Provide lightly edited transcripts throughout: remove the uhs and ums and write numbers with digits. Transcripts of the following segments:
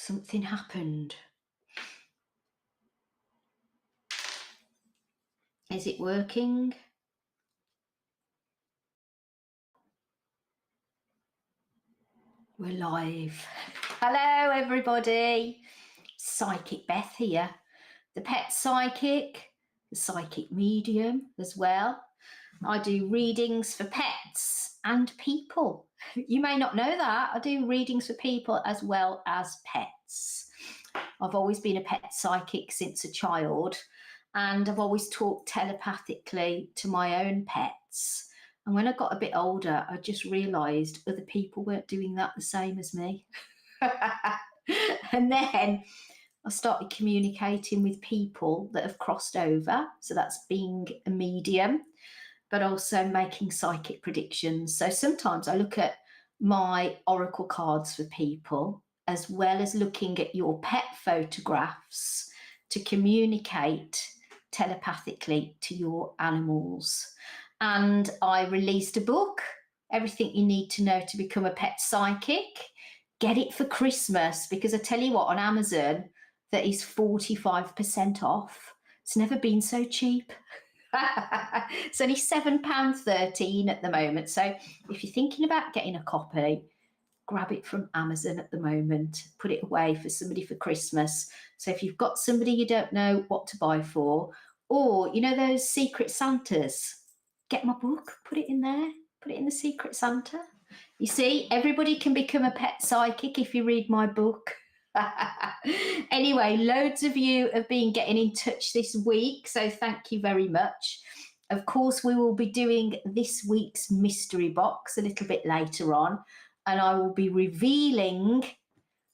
Something happened. Is it working? We're live. Hello, everybody. Psychic Beth here. The Pet Psychic, the Psychic Medium as well. I do readings for pets and people. You may not know that. I do readings for people as well as pets. I've always been a pet psychic since a child, and I've always talked telepathically to my own pets. And when I got a bit older, I just realised other people weren't doing that the same as me. And then I started communicating with people that have crossed over. So that's being a medium, but also making psychic predictions. So sometimes I look at my oracle cards for people, as well as looking at your pet photographs to communicate telepathically to your animals. And I released a book, Everything You Need to Know to Become a Pet Psychic. Get it for Christmas, because I tell you what, on Amazon, that is 45% off. It's never been so cheap. It's only £7.13 at the moment. So if you're thinking about getting a copy, grab it from Amazon at the moment. Put it away for somebody for Christmas. So if you've got somebody you don't know what to buy for, or you know those Secret Santas, get my book, put it in there, put it in the Secret Santa. You see, everybody can become a pet psychic if you read my book. Anyway, loads of you have been getting in touch this week, so thank you very much. Of course, we will be doing this week's mystery box a little bit later on, and I will be revealing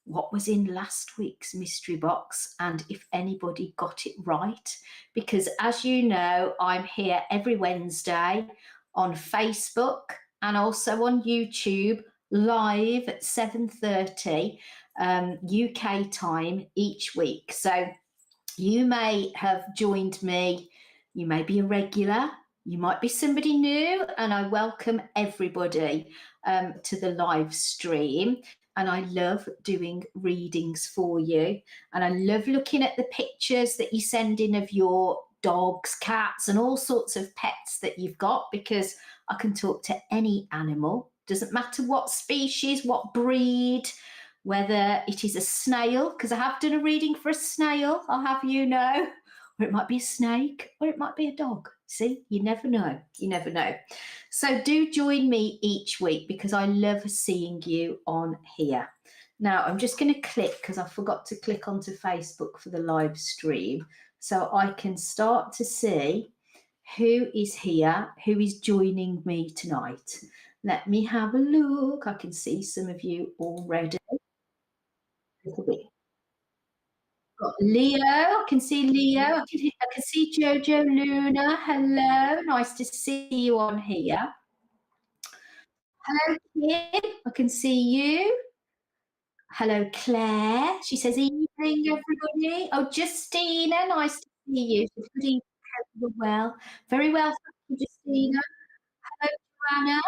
what was in last week's mystery box and if anybody got it right, because as you know, I'm here every Wednesday on Facebook and also on YouTube live at 7:30 UK time each week. So you may have joined me, you may be a regular, you might be somebody new, and I welcome everybody to the live stream. And I love doing readings for you, and I love looking at the pictures that you send in of your dogs, cats, and all sorts of pets that you've got, because I can talk to any animal. Doesn't matter what species, what breed, whether it is a snail, because I have done a reading for a snail, I'll have you know, or it might be a snake, or it might be a dog. See, you never know. You never know. So do join me each week, because I love seeing you on here. Now, I'm just going to click, because I forgot to click onto Facebook for the live stream, so I can start to see who is here, who is joining me tonight. Let me have a look. I can see some of you already. Got Leo, I can see Leo, I can see Jojo Luna. Hello, nice to see you on here. Hello, Kim, I can see you. Hello, Claire. She says, evening, everybody. Oh, Justina, nice to see you. Good evening, hope you're well. Very well, thank you, Justina. Hello, Joanna.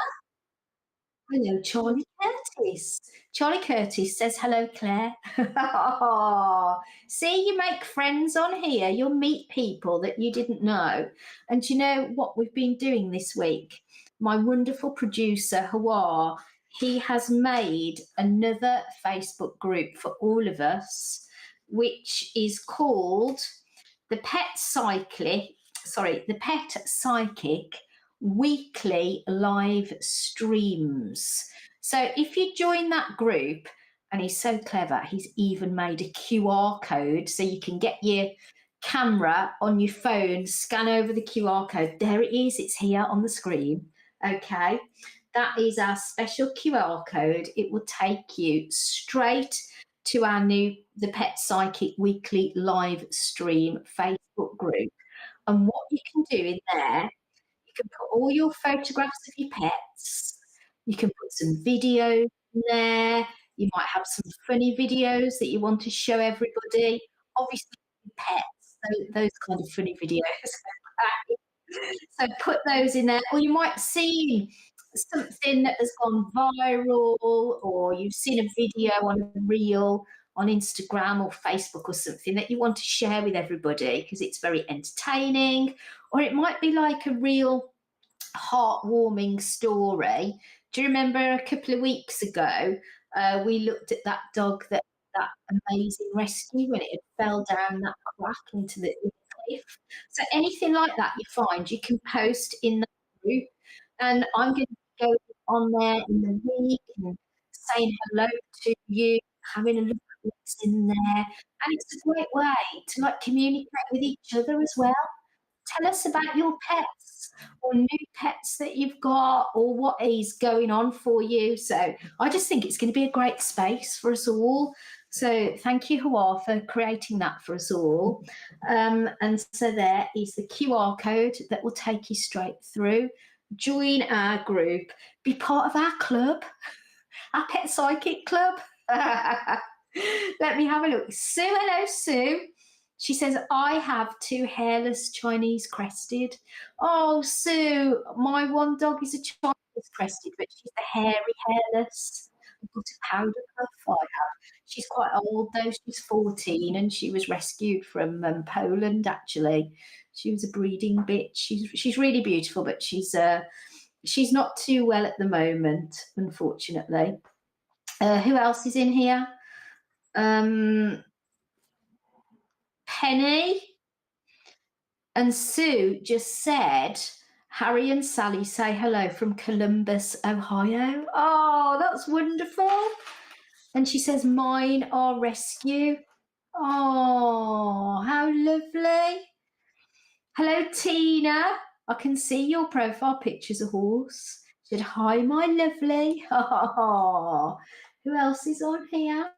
Hello, Charlie Curtis. Charlie Curtis says, hello, Claire. Oh, see, you make friends on here. You'll meet people that you didn't know. And you know what we've been doing this week? My wonderful producer, Hawa, he has made another Facebook group for all of us, which is called the Pet Psychic weekly live streams. So if you join that group, and he's so clever, he's even made a QR code so you can get your camera on your phone, scan over the QR code. There it is, it's here on the screen. Okay, that is our special QR code. It will take you straight to our new The Pet Psychic weekly live stream Facebook group. And what you can do in there, you can put all your photographs of your pets. You can put some videos in there. You might have some funny videos that you want to show everybody. Obviously, pets, those kind of funny videos. So put those in there. Or you might see something that has gone viral, or you've seen a video on a reel on Instagram or Facebook or something that you want to share with everybody because it's very entertaining, or it might be like a real heartwarming story. Do you remember a couple of weeks ago we looked at that dog that amazing rescue when it had fell down that crack into the cliff? So anything like that you find, you can post in that group, and I'm going to go on there in the week and saying hello to you, having a look at what's in there, and it's a great way to like communicate with each other as well. Tell us about your pets or new pets that you've got or what is going on for you. So I just think it's going to be a great space for us all. So thank you, Hua, for creating that for us all. And so there is the QR code that will take you straight through. Join our group, be part of our club, our Pet Psychic Club. Let me have a look. Sue, hello, Sue. She says, I have two hairless Chinese crested. Oh, Sue, my one dog is a Chinese crested, but she's the hairy hairless. I've got a powder puff I have. She's quite old though. She's 14 and she was rescued from Poland actually. She was a breeding bitch. She's really beautiful, but she's not too well at the moment, unfortunately. Who else is in here? Penny and Sue just said, Harry and Sally say hello from Columbus, Ohio. Oh, that's wonderful. And she says, mine are rescue. Oh, how lovely. Hello, Tina. I can see your profile picture's a horse. She said, hi, my lovely. Oh, who else is on here?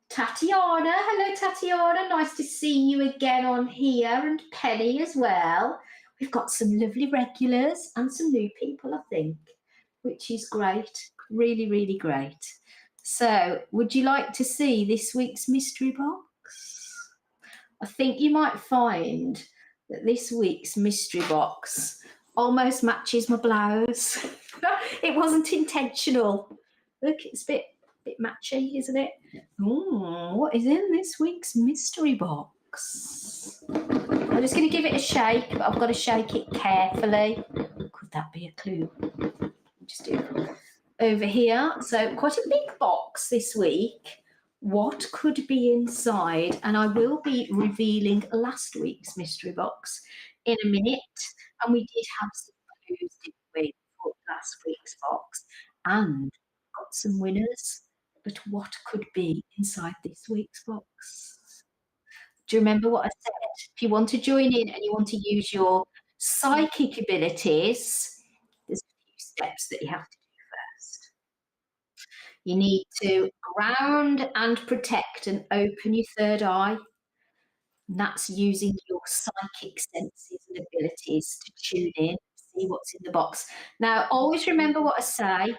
Tatiana. Hello, Tatiana. Nice to see you again on here, and Penny as well. We've got some lovely regulars and some new people, I think, which is great. Really, really great. So, would you like to see this week's mystery box? I think you might find that this week's mystery box almost matches my blouse. It wasn't intentional. Look, it's a bit matchy, isn't it? Ooh, what is in this week's mystery box? I'm just going to give it a shake, but I've got to shake it carefully. Could that be a clue? Just do it over here. So quite a big box this week. What could be inside? And I will be revealing last week's mystery box in a minute. And we did have some clues, didn't we, for last week's box, and got some winners. But what could be inside this week's box? Do you remember what I said? If you want to join in and you want to use your psychic abilities, there's a few steps that you have to do first. You need to ground and protect and open your third eye. And that's using your psychic senses and abilities to tune in, see what's in the box. Now, always remember what I say.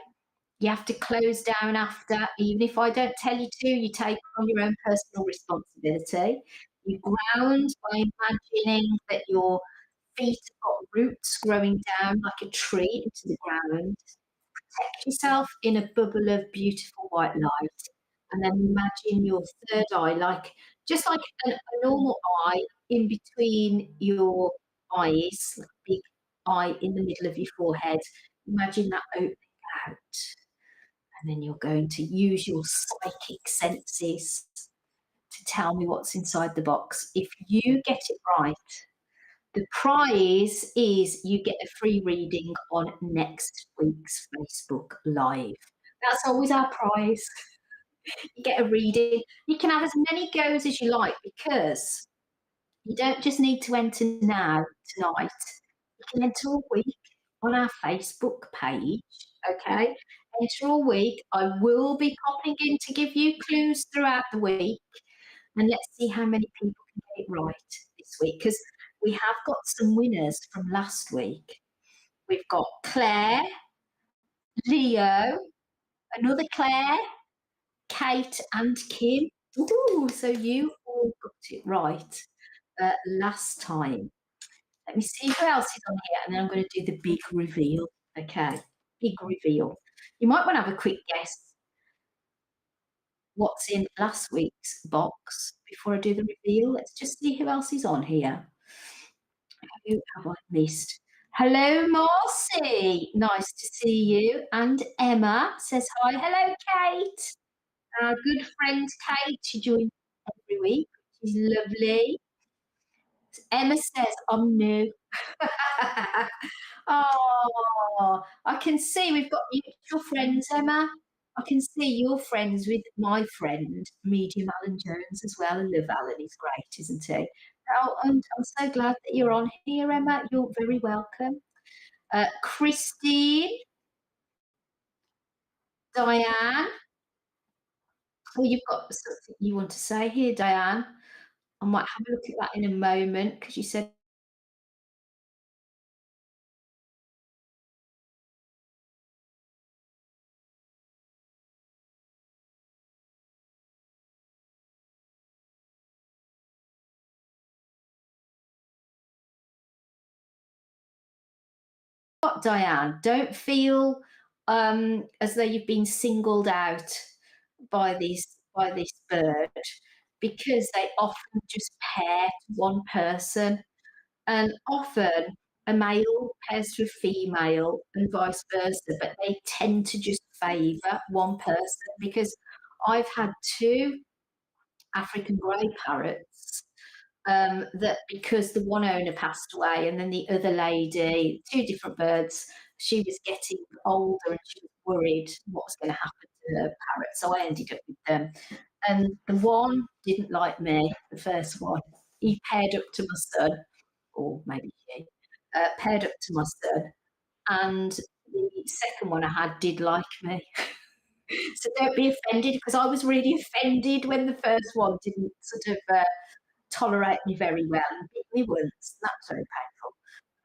You have to close down after, even if I don't tell you to, you take on your own personal responsibility. You ground by imagining that your feet have got roots growing down like a tree into the ground. Protect yourself in a bubble of beautiful white light. And then imagine your third eye, like just like a normal eye in between your eyes, like a big eye in the middle of your forehead. Imagine that opening out. And then you're going to use your psychic senses to tell me what's inside the box. If you get it right, the prize is you get a free reading on next week's Facebook Live. That's always our prize. You get a reading. You can have as many goes as you like because you don't just need to enter now, tonight. You can enter all week on our Facebook page, okay? Enter all week. I will be popping in to give you clues throughout the week. And let's see how many people can get it right this week because we have got some winners from last week. We've got Claire, Leo, another Claire, Kate, and Kim. Ooh, so you all got it right last time. Let me see who else is on here, and then I'm going to do the big reveal. Okay, big reveal. You might want to have a quick guess. what's in last week's box before I do the reveal. Let's just see who else is on here. Who have I missed? Hello, Marcy. Nice to see you. And Emma says hi. Hello, Kate. Our good friend Kate. She joins every week. She's lovely. Emma says, I'm new. Oh, I can see we've got mutual friends, Emma. I can see you're friends with my friend, Medium Alan Jones, as well. I love Alan, he's great, isn't he? Oh, and I'm so glad that you're on here, Emma. You're very welcome. Christine, Diane. Oh, you've got something you want to say here, Diane. I might have a look at that in a moment because you said what, Diane, don't feel as though you've been singled out by this bird because they often just pair to one person, and often a male pairs to a female and vice versa, but they tend to just favour one person because I've had two African grey parrots that because the one owner passed away and then the other lady, two different birds, she was getting older and she was worried what was going to happen to her parrot. So I ended up with them. And the one didn't like me, the first one. He paired up to my son, or maybe she, paired up to my son. And the second one I had did like me. So don't be offended because I was really offended when the first one didn't sort of tolerate me very well and bit me once. That's very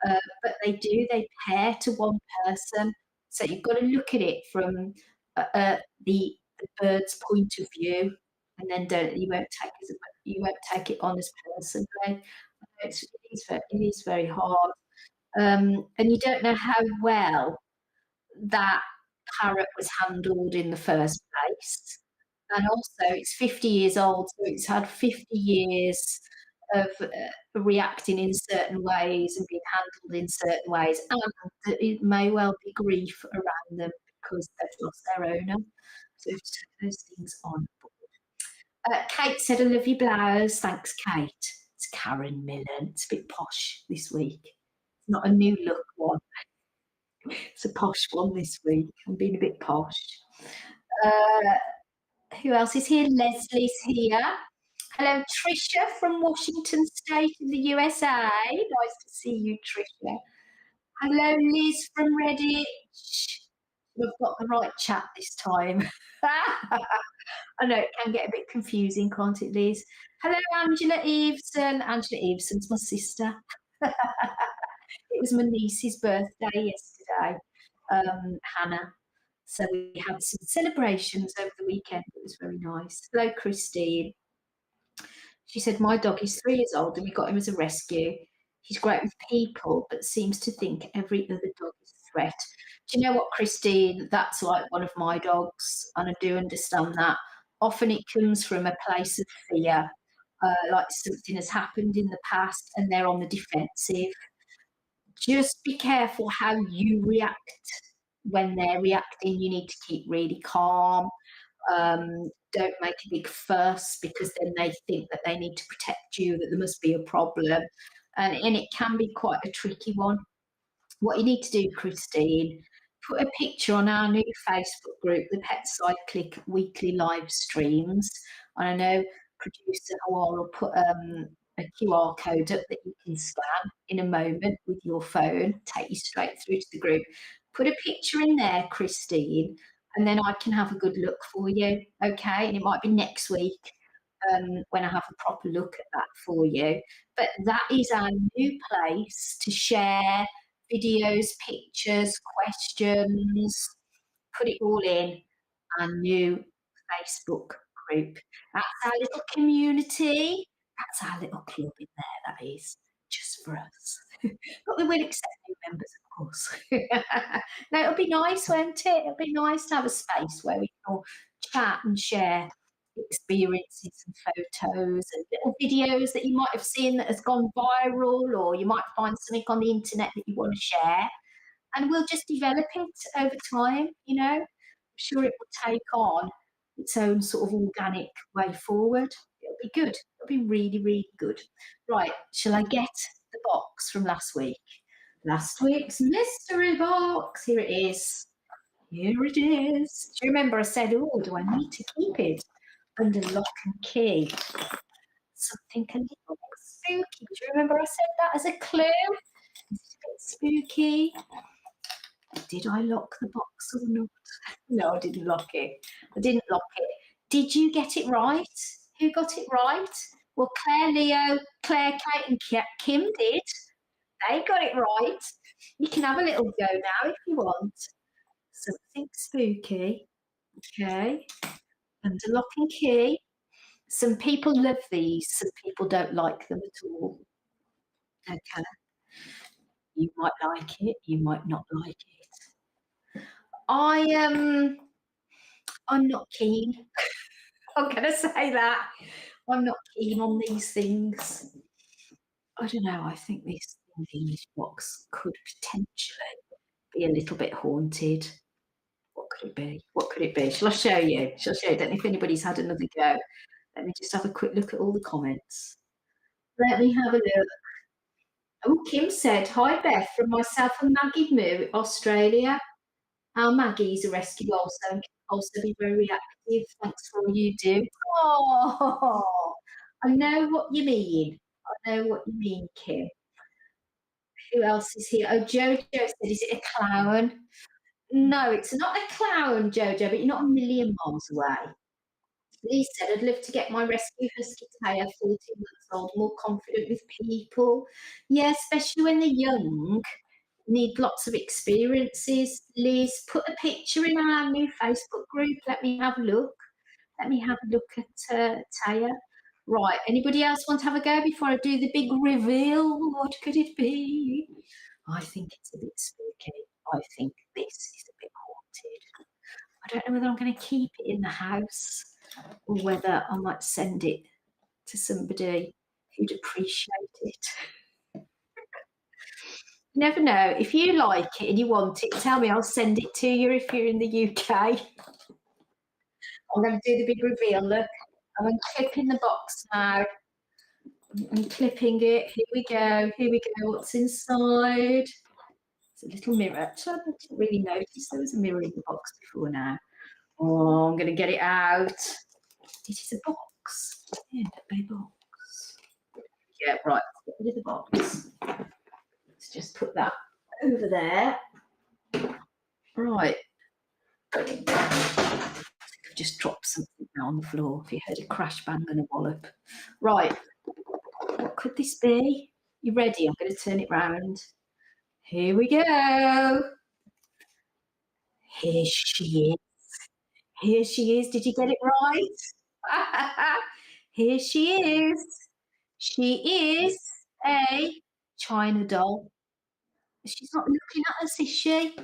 painful. But they pair to one person. So you've got to look at it from the bird's point of view, and then don't you won't take it on as personally. It is very hard, and you don't know how well that parrot was handled in the first place. And also, it's 50 years old, so it's had 50 years of reacting in certain ways and being handled in certain ways, and that it may well be grief around them because they've lost their owner. So we have to take those things on board. Kate said, I love your blouse. Thanks, Kate. It's Karen Millen. It's a bit posh this week. It's not a new look one. It's a posh one this week. I'm being a bit posh. Who else is here? Leslie's here. Hello, Tricia from Washington State in the USA. Nice to see you, Tricia. Hello, Liz from Redditch. We've got the right chat this time. I know it can get a bit confusing, can't it, Liz? Hello, Angela Eveson. Angela Eveson's my sister. It was my niece's birthday yesterday, Hannah. So we had some celebrations over the weekend. It was very nice. Hello, Christine. She said, my dog is 3 years old and we got him as a rescue. He's great with people, but seems to think every other dog is a threat. Do you know what, Christine? That's like one of my dogs, and I do understand that. Often it comes from a place of fear, like something has happened in the past and they're on the defensive. Just be careful how you react when they're reacting. You need to keep really calm. Don't make a big fuss because then they think that they need to protect you, that there must be a problem. And it can be quite a tricky one. What you need to do, Christine, put a picture on our new Facebook group, the Pet Cyclic weekly live streams. And I know producer Awar will put a QR code up that you can scan in a moment with your phone, take you straight through to the group. Put a picture in there, Christine, and then I can have a good look for you. Okay, and it might be next week when I have a proper look at that for you. But that is our new place to share videos, pictures, questions, put it all in our new Facebook group. That's our little community. That's our little club in there, that is, just for us. But we will accept new members, of course. No, it'll be nice, won't it? It'll be nice to have a space where we can all chat and share experiences and photos and little videos that you might have seen that has gone viral, or you might find something on the internet that you want to share. And we'll just develop it over time, you know. I'm sure it will take on its own sort of organic way forward. It'll be good. It'll be really, really good. Right, shall I get the box from last week? Last week's mystery box. Here it is. Here it is. Do you remember I said, oh, do I need to keep it under lock and key? Something a little bit spooky. Do you remember I said that as a clue? It's a bit spooky. Did I lock the box or not? No, I didn't lock it. I didn't lock it. Did you get it right? Who got it right? Well, Claire, Leo, Claire, Kate, and Kim did. They got it right. You can have a little go now if you want. Something spooky. Okay. Under lock and key. Some people love these, some people don't like them at all. Okay. You might like it, you might not like it. I'm not keen. I'm gonna say that. I'm not keen on these things. I don't know, I think this English box could potentially be a little bit haunted. What could it be? What could it be? Shall I show you? Shall I show you? I don't know if anybody's had another go. Let me just have a quick look at all the comments. Let me have a look. Oh, Kim said, hi Beth, from myself and Maggie Moo, Australia. Our Maggie's a rescue also and can also be very reactive. Thanks for all you do. Oh, I know what you mean. I know what you mean, Kim. Who else is here? Oh, Jojo said, is it a clown? No, it's not a clown, Jojo, but you're not a million miles away. Lee said, I'd love to get my rescue husky Taya, 14 months old, more confident with people. Yeah, especially when they're young, need lots of experiences. Liz, put a picture in our new Facebook group. Let me have a look. Let me have a look at Taya. Right, anybody else want to have a go before I do the big reveal? What could it be? I think it's a bit spooky. I think this is a bit haunted. I don't know whether I'm going to keep it in the house or whether I might send it to somebody who'd appreciate it. You never know. If you like it and you want it, tell me. I'll send it to you if you're in the UK. I'm going to do the big reveal. Look, I'm unclipping the box now. I'm clipping it. Here we go. Here we go. What's inside? It's a little mirror. I didn't really notice there was a mirror in the box before now. Oh, I'm going to get it out. It is a box. Yeah, a box. Yeah, right. Let's get rid of the box. Let's just put that over there. Right. I've just dropped something now on the floor. If you heard a crash, bang, and a wallop. Right. What could this be? You ready? I'm going to turn it round. Here we go. Here she is. Here she is. Did you get it right? Here she is. She is a China doll. She's not looking at us, is she?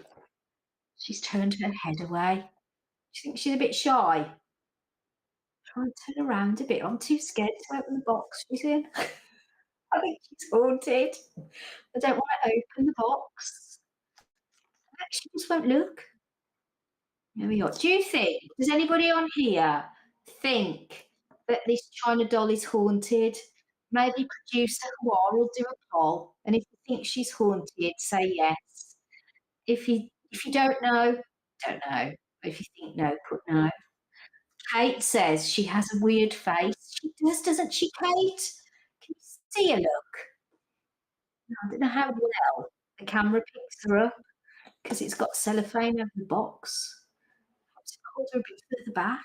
She's turned her head away. She thinks she's a bit shy. Try and turn around a bit. I'm too scared to open the box she's in. I think she's haunted. I don't want to open the box. She just won't look. There we go. Do you think, does anybody on here think that this China doll is haunted? Maybe producer Hua will do a poll, and if you think she's haunted, say yes. If you don't know, don't know. If you think no, put no. Kate says she has a weird face. She does, doesn't she, Kate? Can you see her look? I don't know how well the camera picks her up because it's got cellophane over the box. Perhaps hold her a bit further back.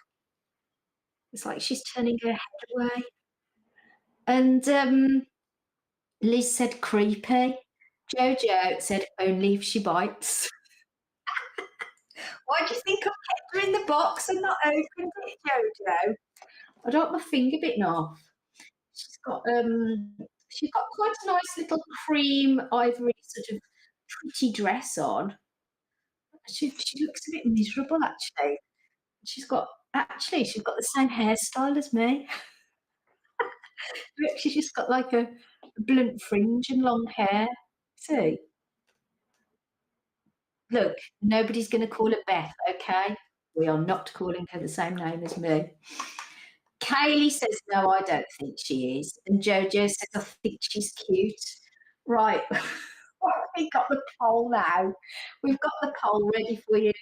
It's like she's turning her head away. And Liz said creepy. Jojo said only if she bites. Why do you think I've kept her in the box and not opened it, Jojo? I don't want my finger bitten off. She's got quite a nice little cream ivory sort of pretty dress on. She looks a bit miserable actually. She's got Actually, she's got the same hairstyle as me. Look, she's just got like a blunt fringe and long hair. See? Look, nobody's gonna call her Beth, okay? We are not calling her the same name as me. Kaylee says, "No, I don't think she is." And Jojo says, "I think she's cute." Right. We've got the poll now. We've got the poll ready for you.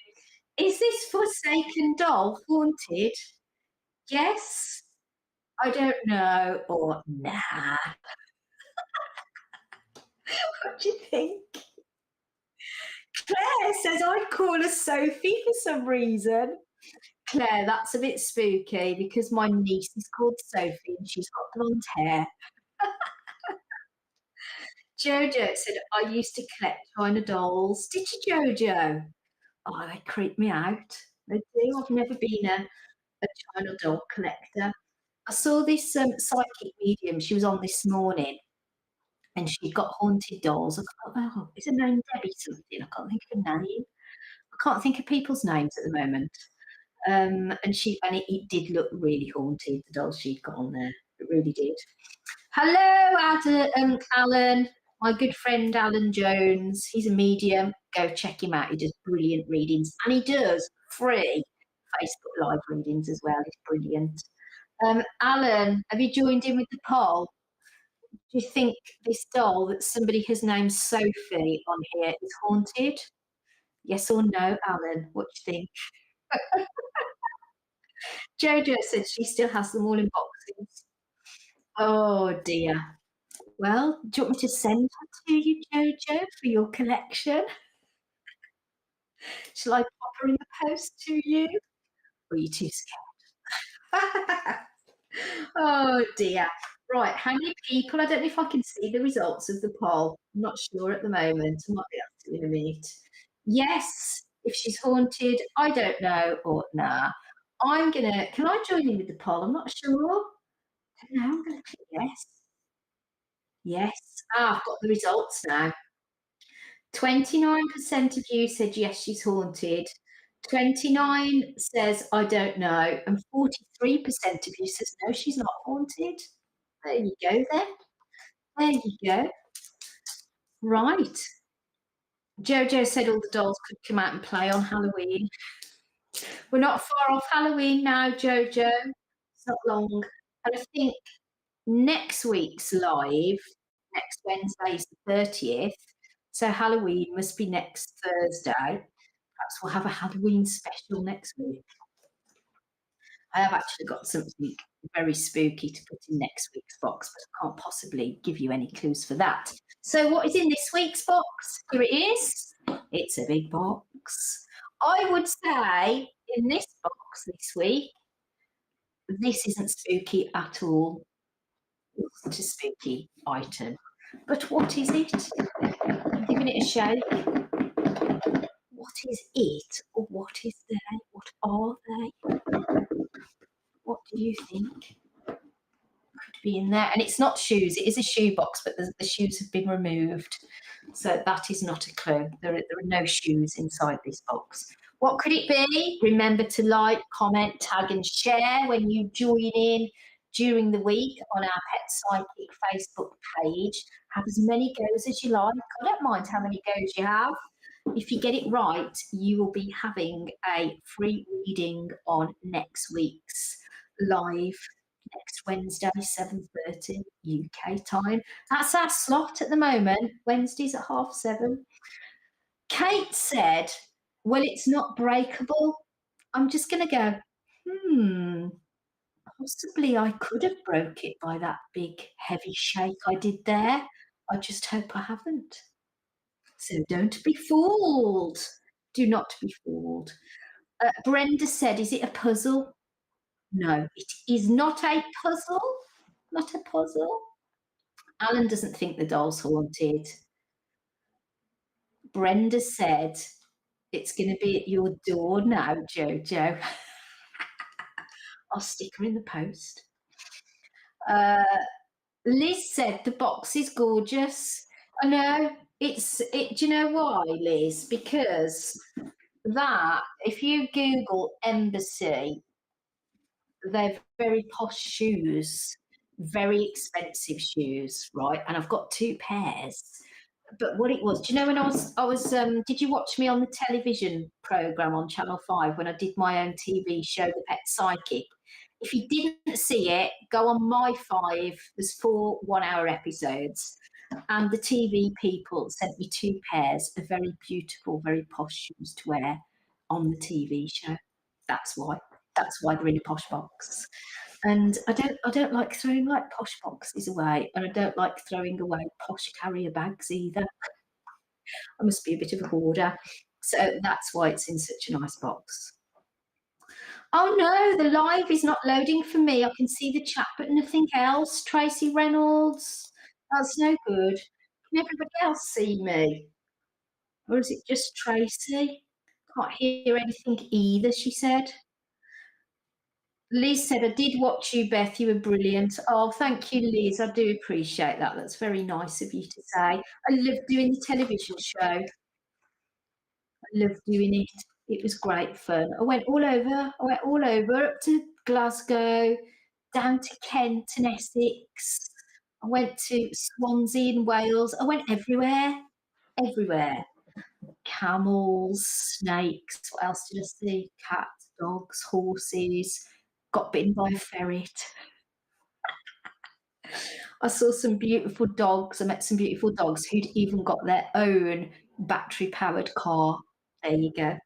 Is this Forsaken doll haunted? Yes, I don't know, or nah. What do you think? Claire says, "I'd call her Sophie for some reason." Claire, that's a bit spooky because my niece is called Sophie and she's got blonde hair. Jojo said, "I used to collect China dolls." Did you, Jojo? Oh, they creep me out. They do. I've never been a China doll collector. I saw this psychic medium. She was on this morning and she'd got haunted dolls. I thought, oh, is her name Debbie something? I can't think of her name. I can't think of people's names at the moment. And it did look really haunted, the dolls she'd got on there. It really did. Hello, Alan, my good friend Alan Jones. He's a medium. Go check him out. He does brilliant readings, and he does free Facebook Live readings as well. It's brilliant. Alan, have you joined in with the poll? Do you think this doll that somebody has named Sophie on here is haunted? Yes or no, Alan? What do you think? Jojo said she still has them all in boxes. Oh dear. Well, do you want me to send her to you, Jojo, for your collection? Shall I pop her in the post to you? Or are you too scared? Oh dear. Right, how many people? I don't know if I can see the results of the poll. I'm not sure at the moment. I might be able to in a minute. Yes, if she's haunted, I don't know, or nah. Can I join in with the poll? I'm not sure. I don't know, I'm gonna click yes. Yes. I've got the results now. 29% of you said yes, she's haunted. 29 says I don't know, and 43% of you says no, she's not haunted. There you go then. There you go. Right. Jojo said all the dolls could come out and play on Halloween. We're not far off Halloween now, Jojo. It's not long. And I think next week's live, next Wednesday is the 30th. So Halloween must be next Thursday. Perhaps we'll have a Halloween special next week. I have actually got something very spooky to put in next week's box, but I can't possibly give you any clues for that. So, what is in this week's box? Here it is. It's a big box. I would say in this box this week, this isn't spooky at all. It's not a spooky item. But what is it? I'm giving it a shake. What is it? Or what is they? What are they? What do you think could be in there? And it's not shoes. It is a shoe box, but the shoes have been removed. So that is not a clue. There are no shoes inside this box. What could it be? Remember to like, comment, tag, and share when you join in during the week on our Pet Psychic Facebook page. Have as many goes as you like. I don't mind how many goes you have. If you get it right, you will be having a free reading on next week's live next Wednesday, 7:30 UK time. That's our slot at the moment, Wednesdays at 7:30. Kate said, "Well, it's not breakable." I'm just going to go, possibly I could have broke it by that big heavy shake I did there. I just hope I haven't. So don't be fooled. Do not be fooled. Brenda said, "Is it a puzzle?" No, it is not a puzzle. Not a puzzle. Alan doesn't think the doll's haunted. Brenda said, "It's going to be at your door now, Jojo." I'll stick her in the post. Liz said, "The box is gorgeous." I know. Do you know why, Liz? Because if you Google embassy They're very posh shoes, very expensive shoes, right? And I've got 2 pairs. But what it was, do you know when did you watch me on the television program on Channel 5 when I did my own TV show, The Pet Psychic? If you didn't see it, go on My 5. There's 4 one-hour episodes, and the TV people sent me 2 pairs of very beautiful, very posh shoes to wear on the TV show. That's why. That's why they're in a posh box. And I don't like throwing like posh boxes away, and I don't like throwing away posh carrier bags either. I must be a bit of a hoarder. So that's why it's in such a nice box. Oh no, the live is not loading for me. I can see the chat, but nothing else. Tracy Reynolds, that's no good. Can everybody else see me? Or is it just Tracy? Can't hear anything either, she said. Liz said, I did watch you, Beth. You were brilliant. Oh, thank you, Liz. I do appreciate that. That's very nice of you to say. I love doing the television show. I love doing it. It was great fun. I went all over. Up to Glasgow, down to Kent and Essex. I went to Swansea in Wales. I went everywhere, everywhere. Camels, snakes. What else did I see? Cats, dogs, horses. Got bitten by a ferret. I saw some beautiful dogs. I met some beautiful dogs who'd even got their own battery powered car. There you go.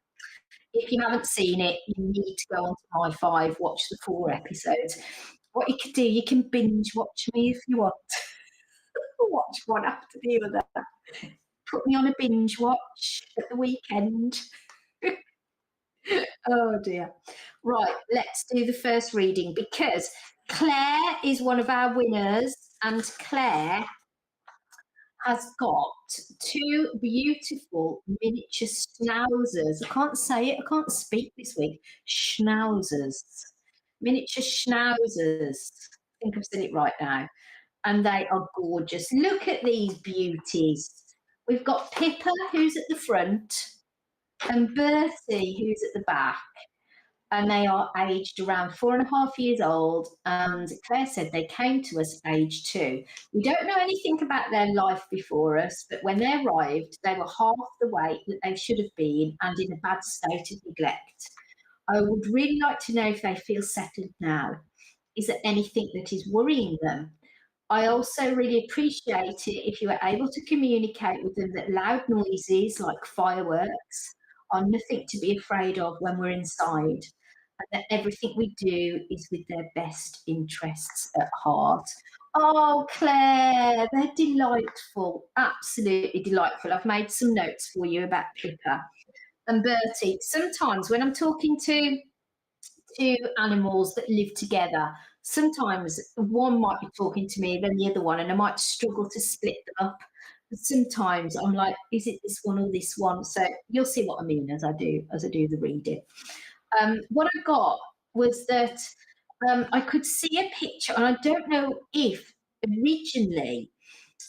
If you haven't seen it, you need to go onto My 5, watch the 4 episodes. What you could do, you can binge watch me if you want. Watch one after the other. Put me on a binge watch at the weekend. Oh dear. Right, let's do the first reading because Claire is one of our winners, and Claire has got 2 beautiful miniature schnauzers. I can't say it, I can't speak this week. Schnauzers. Miniature schnauzers. I think I've said it right now. And they are gorgeous. Look at these beauties. We've got Pippa, who's at the front, and Bertie, who's at the back. And they are aged around 4.5 years old. And Claire said they came to us aged 2. We don't know anything about their life before us, but when they arrived, they were half the weight that they should have been and in a bad state of neglect. I would really like to know if they feel settled now. Is there anything that is worrying them? I also really appreciate it if you are able to communicate with them that loud noises like fireworks are nothing to be afraid of when we're inside, and that everything we do is with their best interests at heart. Oh, Claire, they're delightful, absolutely delightful. I've made some notes for you about Pippa and Bertie. Sometimes when I'm talking to animals that live together, sometimes one might be talking to me, then the other one, and I might struggle to split them up. But sometimes I'm like, is it this one or this one? So you'll see what I mean as I do the reading. What I got was that I could see a picture, and I don't know if originally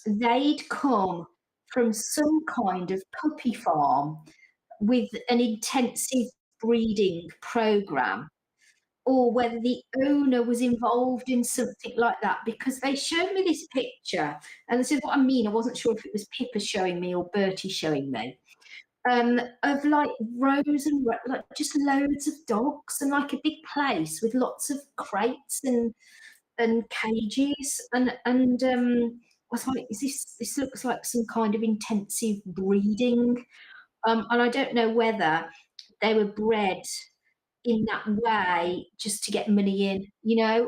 they'd come from some kind of puppy farm with an intensive breeding program, or whether the owner was involved in something like that, because they showed me this picture, and this is what I mean. I wasn't sure if it was Pippa showing me or Bertie showing me, of like rows and like just loads of dogs and like a big place with lots of crates and cages, and I was like, is this looks like some kind of intensive breeding, and I don't know whether they were bred in that way just to get money in,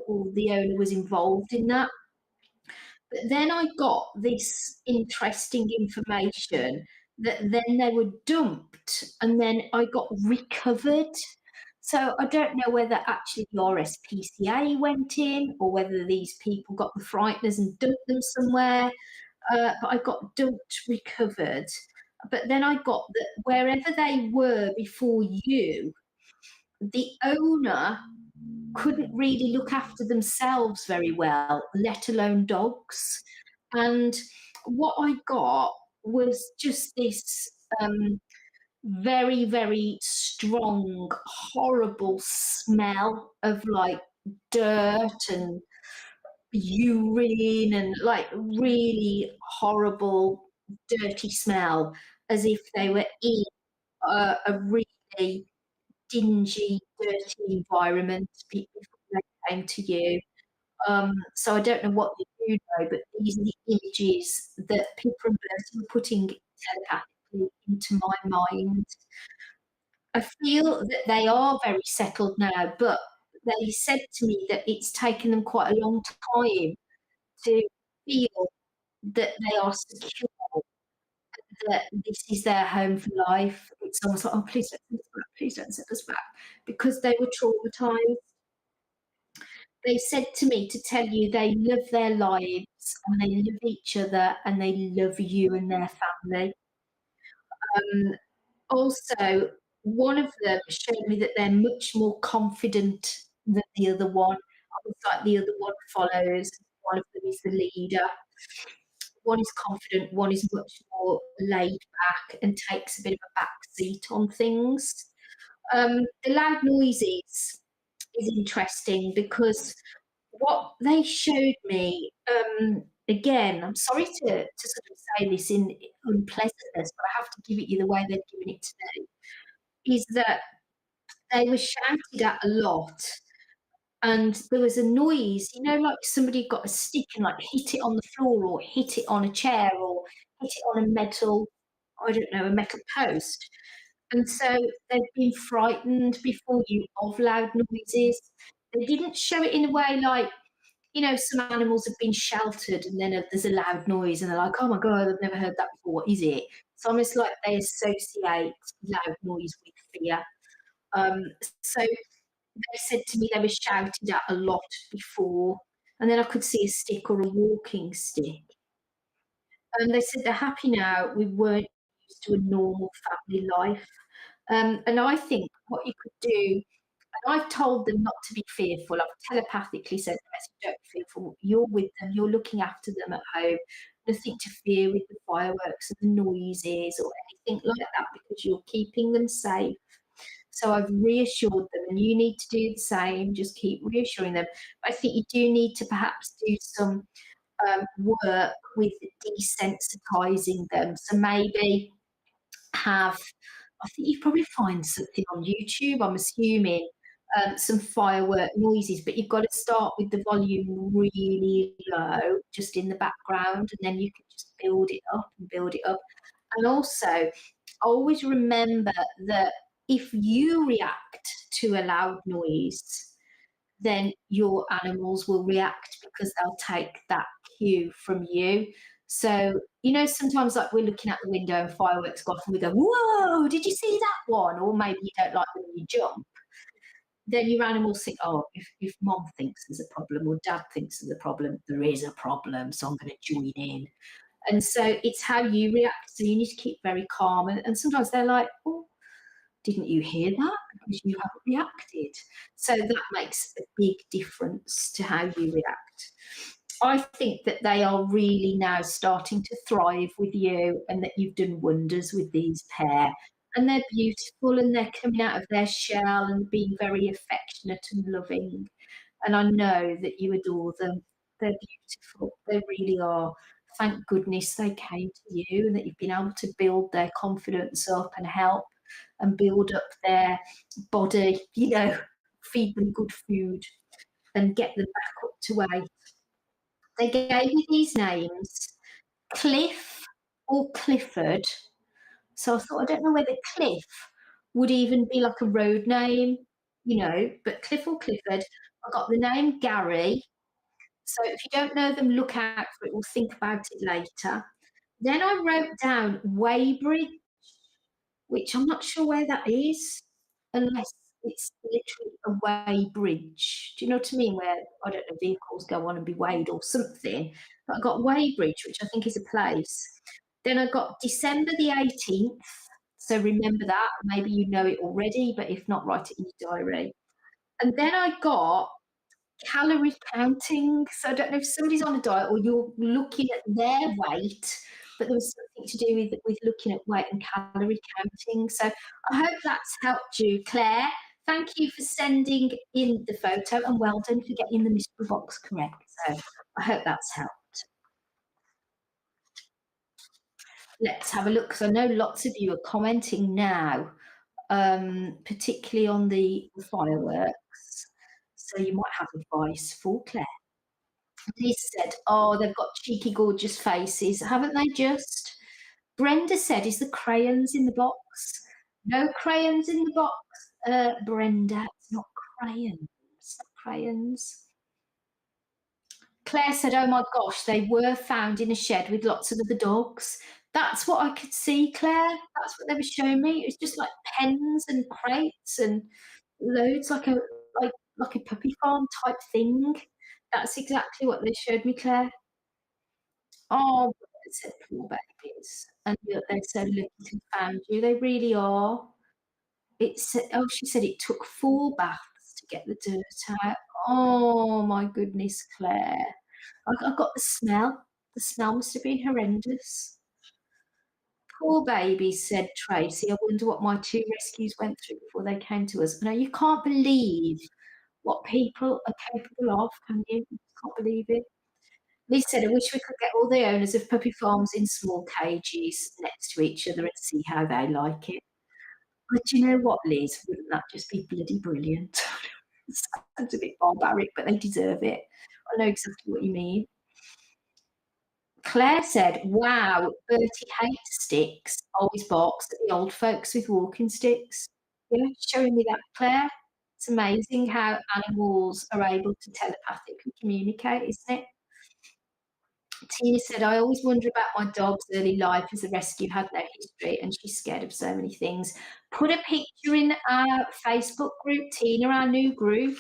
or the owner was involved in that. But then I got this interesting information that then they were dumped and then I got recovered. So I don't know whether actually the RSPCA went in or whether these people got the frighteners and dumped them somewhere. But I got dumped, recovered. But then I got that wherever they were before you, the owner couldn't really look after themselves very well, let alone dogs. And what I got was just this very, very strong, horrible smell of like dirt and urine and like really horrible, dirty smell, as if they were in a really dingy, dirty environment before they came to you. So I don't know what you do know, but these are the images that people and birds are putting telepathically into my mind. I feel that they are very settled now, but they said to me that it's taken them quite a long time to feel that they are secure, that this is their home for life. It's almost like, "Oh, please don't send us back, please don't send us back," because they were traumatized. They said to me to tell you they love their lives and they love each other and they love you and their family. Um, Also, one of them showed me that they're much more confident than the other one. I was like, the other one follows, one of them is the leader. One is confident, one is much more laid back and takes a bit of a back seat on things. The loud noises is interesting because what they showed me, again, I'm sorry to sort of say this in unpleasantness, but I have to give it you the way they've given it to me, is that they were shouted at a lot and there was a noise, you know, like somebody got a stick and like hit it on the floor or hit it on a chair or hit it on a metal, I don't know, a metal post. And so they've been frightened before you of loud noises. They didn't show it in a way like, you know, some animals have been sheltered and then there's a loud noise and they're like, oh my God, I've never heard that before. What is it? It's almost like they associate loud noise with fear. Um, so they said to me they were shouted at a lot before, and then I could see a stick or a walking stick. And they said they're happy now. We weren't used to a normal family life. And I think what you could do, and I've told them not to be fearful. I've telepathically said, don't be fearful. You're with them. You're looking after them at home. Nothing to fear with the fireworks and the noises or anything like that because you're keeping them safe. So I've reassured them, and you need to do the same. Just keep reassuring them. I think you do need to perhaps do some work with desensitizing them. So maybe have, I think you probably find something on YouTube, I'm assuming, some firework noises, but you've got to start with the volume really low, just in the background, and then you can just build it up and build it up. And also, always remember that if you react to a loud noise, then your animals will react because they'll take that cue from you. So, you know, sometimes like we're looking out the window and fireworks go off and we go, whoa, did you see that one? Or maybe you don't like when you jump. Then your animals think, oh, if mom thinks there's a problem or dad thinks there's a problem, there is a problem. So I'm going to join in. And so it's how you react. So you need to keep very calm. And sometimes they're like, oh, didn't you hear that? Because you haven't reacted. So that makes a big difference to how you react. I think that they are really now starting to thrive with you and that you've done wonders with these pair. And they're beautiful and they're coming out of their shell and being very affectionate and loving. And I know that you adore them. They're beautiful. They really are. Thank goodness they came to you and that you've been able to build their confidence up and help and build up their body, you know, feed them good food and get them back up to weight. They gave me these names, Cliff or Clifford. So I thought, I don't know whether Cliff would even be like a road name, you know, but Cliff or Clifford. I got the name Gary. So if you don't know them, look out for it or think about it later. Then I wrote down Weybridge, which I'm not sure where that is, unless it's literally a weigh bridge. Do you know what I mean? Where, I don't know, vehicles go on and be weighed or something. But I got Weybridge, which I think is a place. Then I got December the 18th. So remember that. Maybe you know it already, but if not, write it in your diary. And then I got calorie counting. So I don't know if somebody's on a diet or you're looking at their weight, but there was something to do with looking at weight and calorie counting. So I hope that's helped you, Claire. Thank you for sending in the photo and well done for getting the mystery box correct. So I hope that's helped. Let's have a look because I know lots of you are commenting now, particularly on the fireworks. So you might have advice for Claire. Liz said, "Oh, they've got cheeky, gorgeous faces, haven't they just?" Brenda said, "Is the crayons in the box?" No crayons in the box, Brenda. It's not crayons. It's not crayons. Claire said, "Oh my gosh, they were found in a shed with lots of other dogs." That's what I could see, Claire. That's what they were showing me. It was just like pens and crates and loads, like a puppy farm type thing. That's exactly what they showed me, Claire. Oh, I said poor babies, and they're so lucky to have found you. They really are. Oh, she said it took 4 baths to get the dirt out. Oh my goodness, Claire. I got the smell. The smell must have been horrendous. Poor babies, said Tracy. I wonder what my 2 rescues went through before they came to us. No, you can't believe what people are capable of, can you? You can't believe it. Liz said, "I wish we could get all the owners of puppy farms in small cages next to each other and see how they like it." But you know what, Liz? Wouldn't that just be bloody brilliant? Sounds a bit barbaric, but they deserve it. I know exactly what you mean. Claire said, "Wow, Bertie hates sticks, always barks at the old folks with walking sticks." Yeah, showing me that, Claire. It's amazing how animals are able to telepathically communicate, isn't it? Tina said, "I always wonder about my dog's early life as a rescue had no history and she's scared of so many things." Put a picture in our Facebook group, Tina, our new group,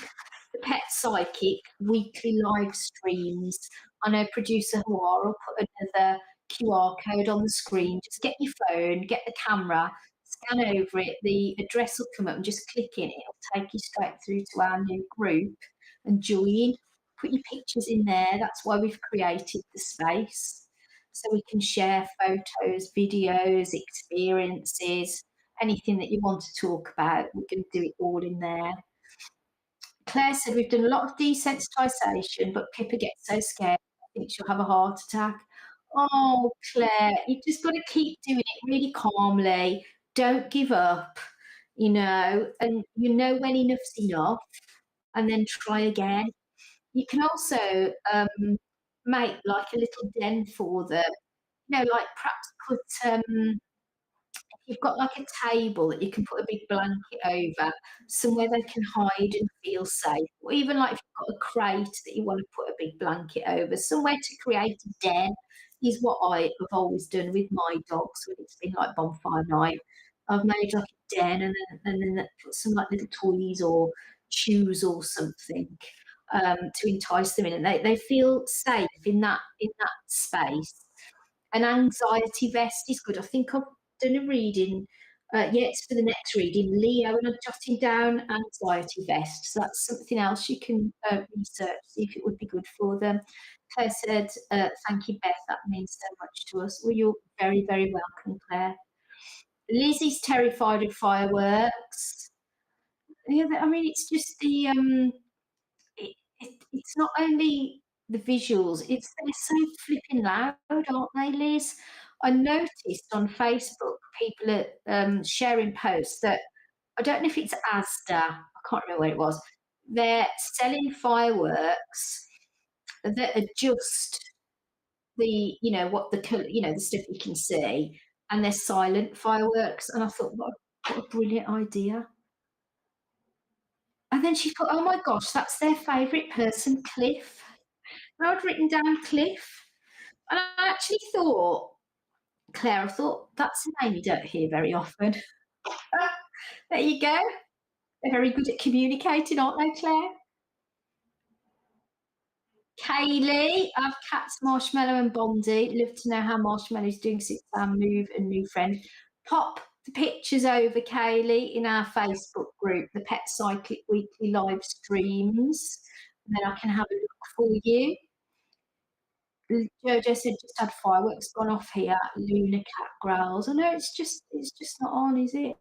the Pet Psychic weekly live streams. I know producer Hawar will put another QR code on the screen. Just get your phone, get the camera, scan over it, the address will come up and just click in it. It'll take you straight through to our new group and join. Put your pictures in there. That's why we've created the space. So we can share photos, videos, experiences, anything that you want to talk about. We can do it all in there. Claire said, "We've done a lot of desensitisation, but Pippa gets so scared, I think she'll have a heart attack." Oh, Claire, you've just got to keep doing it really calmly. Don't give up, and you know when enough's enough, and then try again. You can also make like a little den for them. Like perhaps put if you've got like a table that you can put a big blanket over, somewhere they can hide and feel safe. Or even like if you've got a crate that you want to put a big blanket over, somewhere to create a den is what I have always done with my dogs when it's been like bonfire night. I've made like a den and then put some like little toys or shoes or something to entice them in, and they feel safe in that space. An anxiety vest is good. I think I've done a reading. Yeah, it's for the next reading, Leo, and I'm jotting down anxiety vest. So that's something else you can research, see if it would be good for them. Claire said, "Thank you, Beth. That means so much to us." Well, you're very, very welcome, Claire. Lizzie's terrified of fireworks. Yeah, I mean, it's just it's not only the visuals, it's they're so flipping loud, aren't they, Liz? I noticed on Facebook people are sharing posts that I don't know if it's Asda, I can't remember what it was. They're selling fireworks that are just what the stuff you can see, and they're silent fireworks. And I thought, what a brilliant idea. And then she put, "Oh my gosh, that's their favourite person, Cliff." And I'd written down Cliff. And I actually thought, Claire, I thought that's a name you don't hear very often. There you go. They're very good at communicating, aren't they, Claire? Kaylee, I've Cats, Marshmallow, and Bondi. Love to know how Marshmallow's doing since our move and new friend. Pop the pictures over, Kaylee, in our Facebook group, the Pet Psychic Weekly live streams. And then I can have a look for you. Jojo said just had fireworks gone off here. Luna cat growls. I know it's just not on, is it?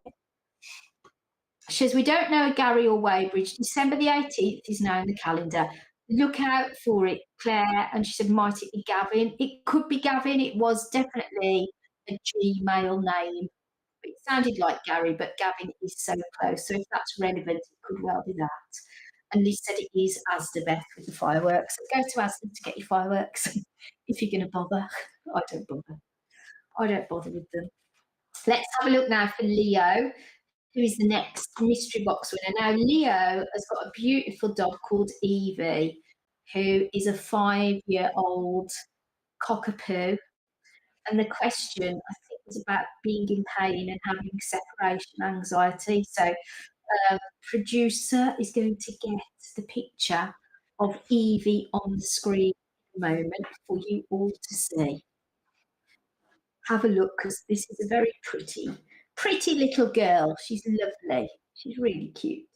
She says, "We don't know Gary or Weybridge. December the 18th is now in the calendar. Look out for it, Claire." And she said, "Might it be Gavin?" It could be Gavin. It was definitely a Gmail name. It sounded like Gary, but Gavin is so close. So if that's relevant, it could well be that. And Liz said it is Asda, Beth, with the fireworks. Go to Asda to get your fireworks if you're going to bother. I don't bother. I don't bother with them. Let's have a look now for Leo, who is the next mystery box winner. Now, Leo has got a beautiful dog called Evie, who is a 5-year-old cockapoo. And the question, I think, was about being in pain and having separation anxiety. So, producer is going to get the picture of Evie on the screen in a moment for you all to see. Have a look, because this is a very pretty, pretty little girl. She's lovely. She's really cute.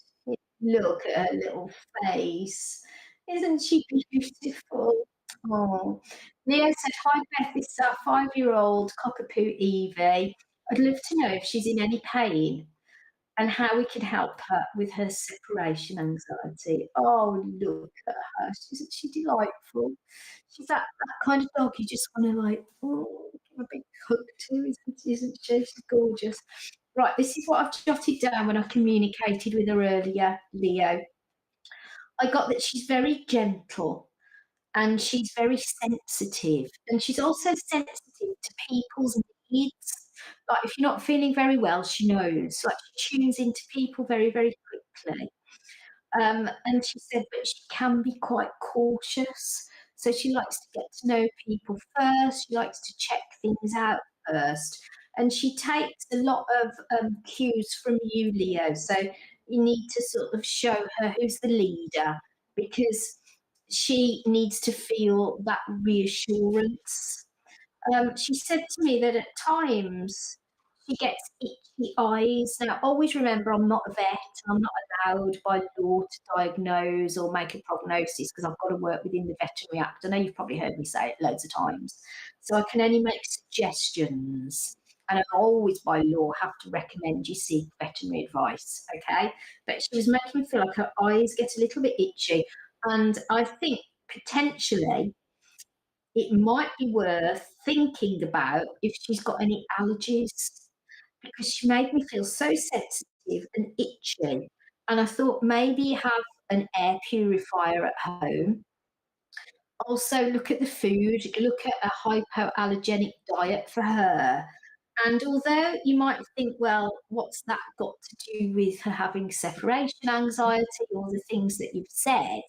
Look at her little face. Isn't she beautiful? Oh, Leo said, "Hi, Beth. It's our 5-year-old cockapoo Evie. I'd love to know if she's in any pain and how we can help her with her separation anxiety." Oh, look at her. Isn't she delightful? She's that kind of dog you just want to like, oh, give a big hug to, isn't she? She's gorgeous. Right, this is what I've jotted down when I communicated with her earlier, Leo. I got that she's very gentle and she's very sensitive. And she's also sensitive to people's needs. Like if you're not feeling very well, she knows. Like she tunes into people very, very quickly. And she said, but she can be quite cautious. So she likes to get to know people first. She likes to check things out first. And she takes a lot of cues from you, Leo. So you need to sort of show her who's the leader, because she needs to feel that reassurance. She said to me that at times she gets itchy eyes. Now, always remember, I'm not a vet. I'm not allowed by law to diagnose or make a prognosis because I've got to work within the Veterinary Act. I know you've probably heard me say it loads of times. So I can only make suggestions. And I always, by law, have to recommend you seek veterinary advice. Okay. But she was making me feel like her eyes get a little bit itchy. And I think potentially it might be worth thinking about if she's got any allergies, because she made me feel so sensitive and itchy. And I thought maybe have an air purifier at home. Also, look at the food, look at a hypoallergenic diet for her. And although you might think, well, what's that got to do with her having separation anxiety or the things that you've said?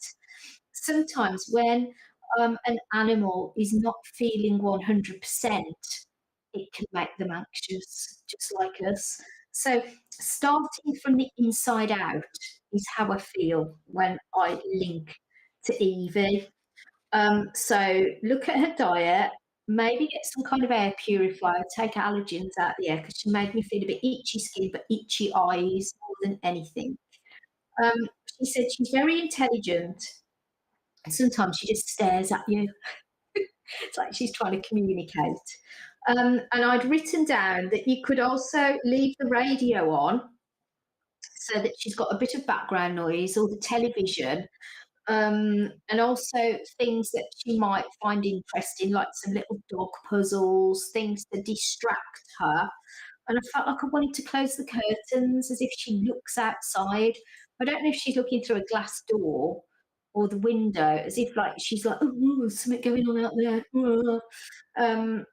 Sometimes when an animal is not feeling 100%, it can make them anxious, just like us. So, starting from the inside out is how I feel when I link to Evie. So, look at her diet, maybe get some kind of air purifier, take allergens out of the air because she made me feel a bit itchy skin, but itchy eyes more than anything. Um, she said she's very intelligent. Sometimes she just stares at you. It's like she's trying to communicate. And I'd written down that you could also leave the radio on so that she's got a bit of background noise, or the television, and also things that she might find interesting, like some little dog puzzles, things to distract her. And I felt like I wanted to close the curtains as if she looks outside. I don't know if she's looking through a glass door or the window, as if like she's like, oh, something going on out there. And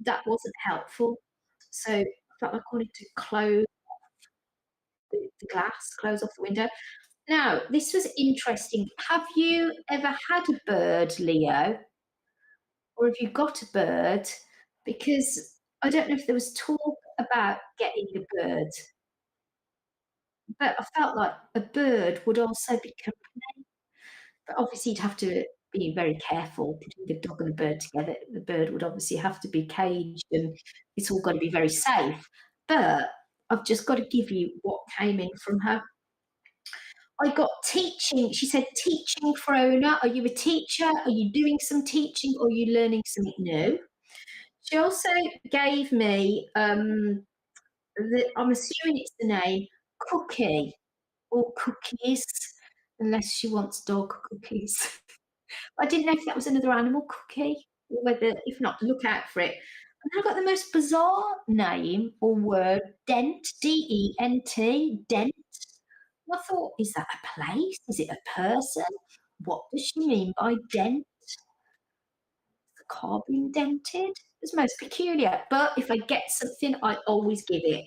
that wasn't helpful. So I felt like I wanted to close the glass, close off the window. Now, this was interesting. Have you ever had a bird, Leo? Or have you got a bird? Because I don't know if there was talk about getting a bird, but I felt like a bird would also be company. But obviously, you'd have to be very careful putting a dog and a bird together. The bird would obviously have to be caged, and it's all got to be very safe. But I've just got to give you what came in from her. I got teaching. She said, teaching Frona. Are you a teacher? Are you doing some teaching, or are you learning something new? She also gave me, I'm assuming it's the name, cookie or cookies, unless she wants dog cookies. I didn't know if that was another animal cookie, or whether, if not, look out for it. And I got the most bizarre name or word, Dent, D-E-N-T, Dent. And I thought, is that a place? Is it a person? What does she mean by dent? The car being dented? It's most peculiar. But if I get something, I always give it.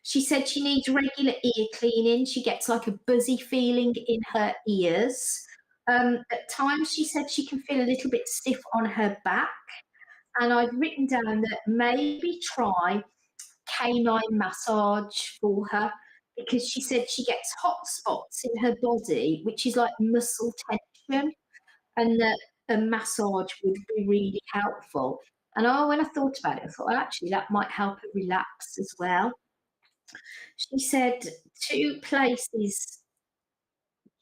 She said she needs regular ear cleaning. She gets like a buzzy feeling in her ears. At times, she said she can feel a little bit stiff on her back. And I've written down that maybe try canine massage for her because she said she gets hot spots in her body, which is like muscle tension, and that a massage would be really helpful. And when I thought about it, I thought, well, actually, that might help her relax as well. She said two places,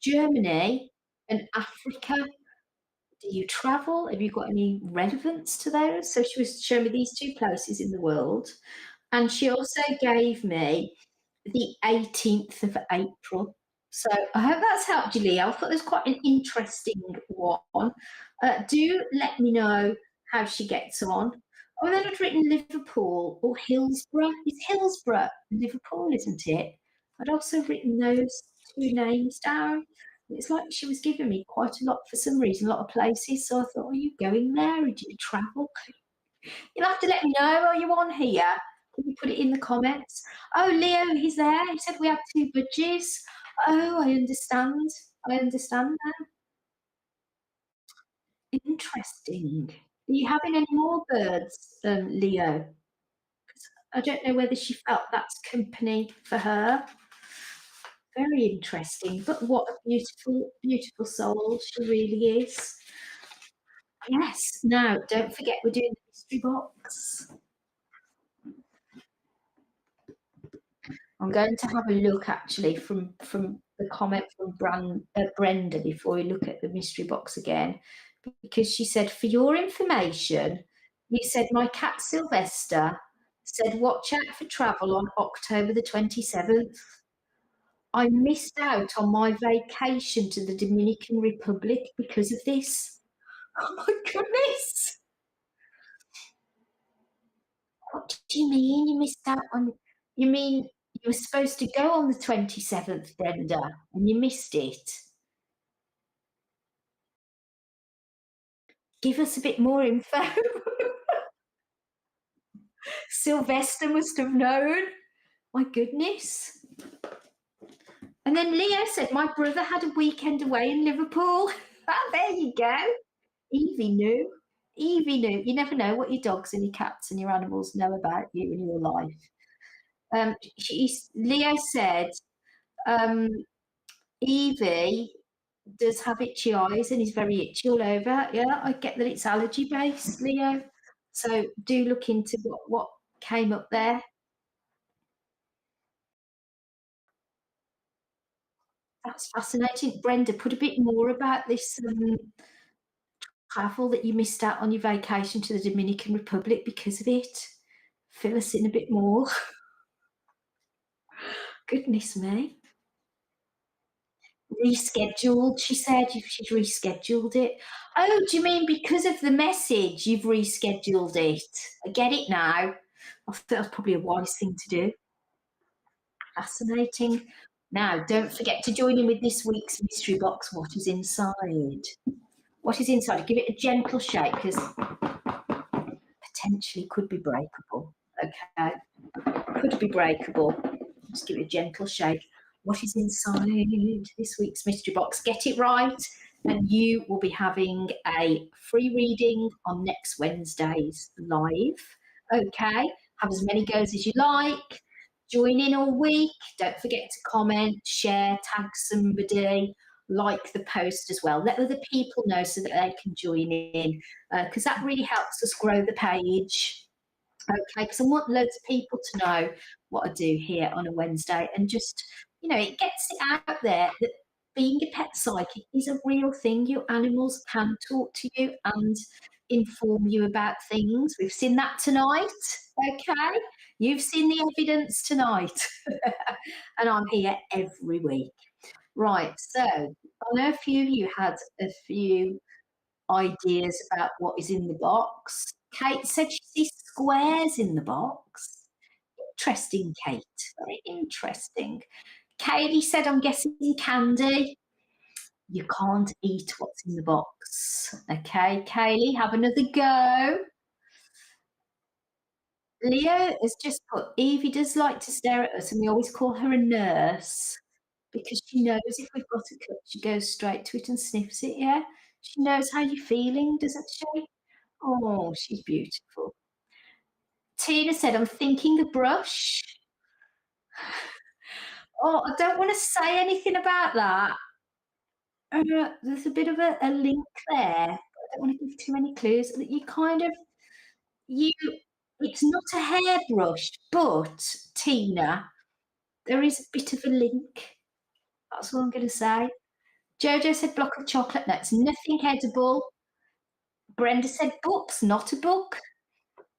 Germany and Africa. Do you travel? Have you got any relevance to those? So she was showing me these two places in the world. And she also gave me the 18th of April. So I hope that's helped you, Leah. I thought it was quite an interesting one. Do let me know how she gets on. Oh, and then I'd written Liverpool or Hillsborough. It's Hillsborough, Liverpool, isn't it? I'd also written those two names down. It's like she was giving me quite a lot for some reason, a lot of places. So I thought, are you going there? Or do you travel? You'll have to let me know. Are you on here? Can you put it in the comments? Oh, Leo, he's there. He said we have two budgies. Oh, I understand. I understand now. Interesting. Are you having any more birds, Leo? I don't know whether she felt that's company for her. Very interesting. But what a beautiful, beautiful soul she really is. Yes. Now, don't forget we're doing the mystery box. I'm going to have a look actually from the comment from Brenda before we look at the mystery box again, because she said, for your information, you said my cat Sylvester said watch out for travel on October the 27th. I missed out on my vacation to the Dominican Republic because of this. Oh my goodness. What do you mean you missed out on? You mean you were supposed to go on the 27th, Brenda, and you missed it? Give us a bit more info. Sylvester must have known. My goodness. And then Leo said, my brother had a weekend away in Liverpool. There you go. Evie knew. Evie knew. You never know what your dogs and your cats and your animals know about you and your life. Leo said, Evie does have itchy eyes and is very itchy all over. Yeah, I get that it's allergy based, Leo. So do look into what came up there. That's fascinating. Brenda, put a bit more about this travel that you missed out on your vacation to the Dominican Republic because of it. Fill us in a bit more. Goodness me. Rescheduled, she said. She's rescheduled it. Oh, do you mean because of the message you've rescheduled it? I get it now. I thought that was probably a wise thing to do. Fascinating. Now, don't forget to join in with this week's mystery box. What is inside? What is inside? Give it a gentle shake because potentially could be breakable. Okay, could be breakable. Just give it a gentle shake. What is inside this week's mystery box? Get it right, and you will be having a free reading on next Wednesday's live. Okay, have as many goes as you like. Join in all week. Don't forget to comment, share, tag somebody, like the post as well. Let other people know so that they can join in because that really helps us grow the page. Okay, because I want loads of people to know what I do here on a Wednesday and just, it gets it out there that being a pet psychic is a real thing. Your animals can talk to you and inform you about things. We've seen that tonight, okay? You've seen the evidence tonight, and I'm here every week. Right, so I know a few of you had a few ideas about what is in the box. Kate said she sees squares in the box. Interesting, Kate. Very interesting. Kaylee said, I'm guessing candy. You can't eat what's in the box. Okay, Kaylee, have another go. Leo has just put, Evie does like to stare at us, and we always call her a nurse because she knows if we've got a cut, she goes straight to it and sniffs it. Yeah, she knows how you're feeling, doesn't she? Oh, she's beautiful. Tina said, I'm thinking a brush. Oh, I don't want to say anything about that. There's a bit of a link there. I don't want to give too many clues. That you kind of you. It's not a hairbrush, but Tina, there is a bit of a link. That's all I'm going to say. Jojo said block of chocolate nuts, nothing edible. Brenda said books, not a book.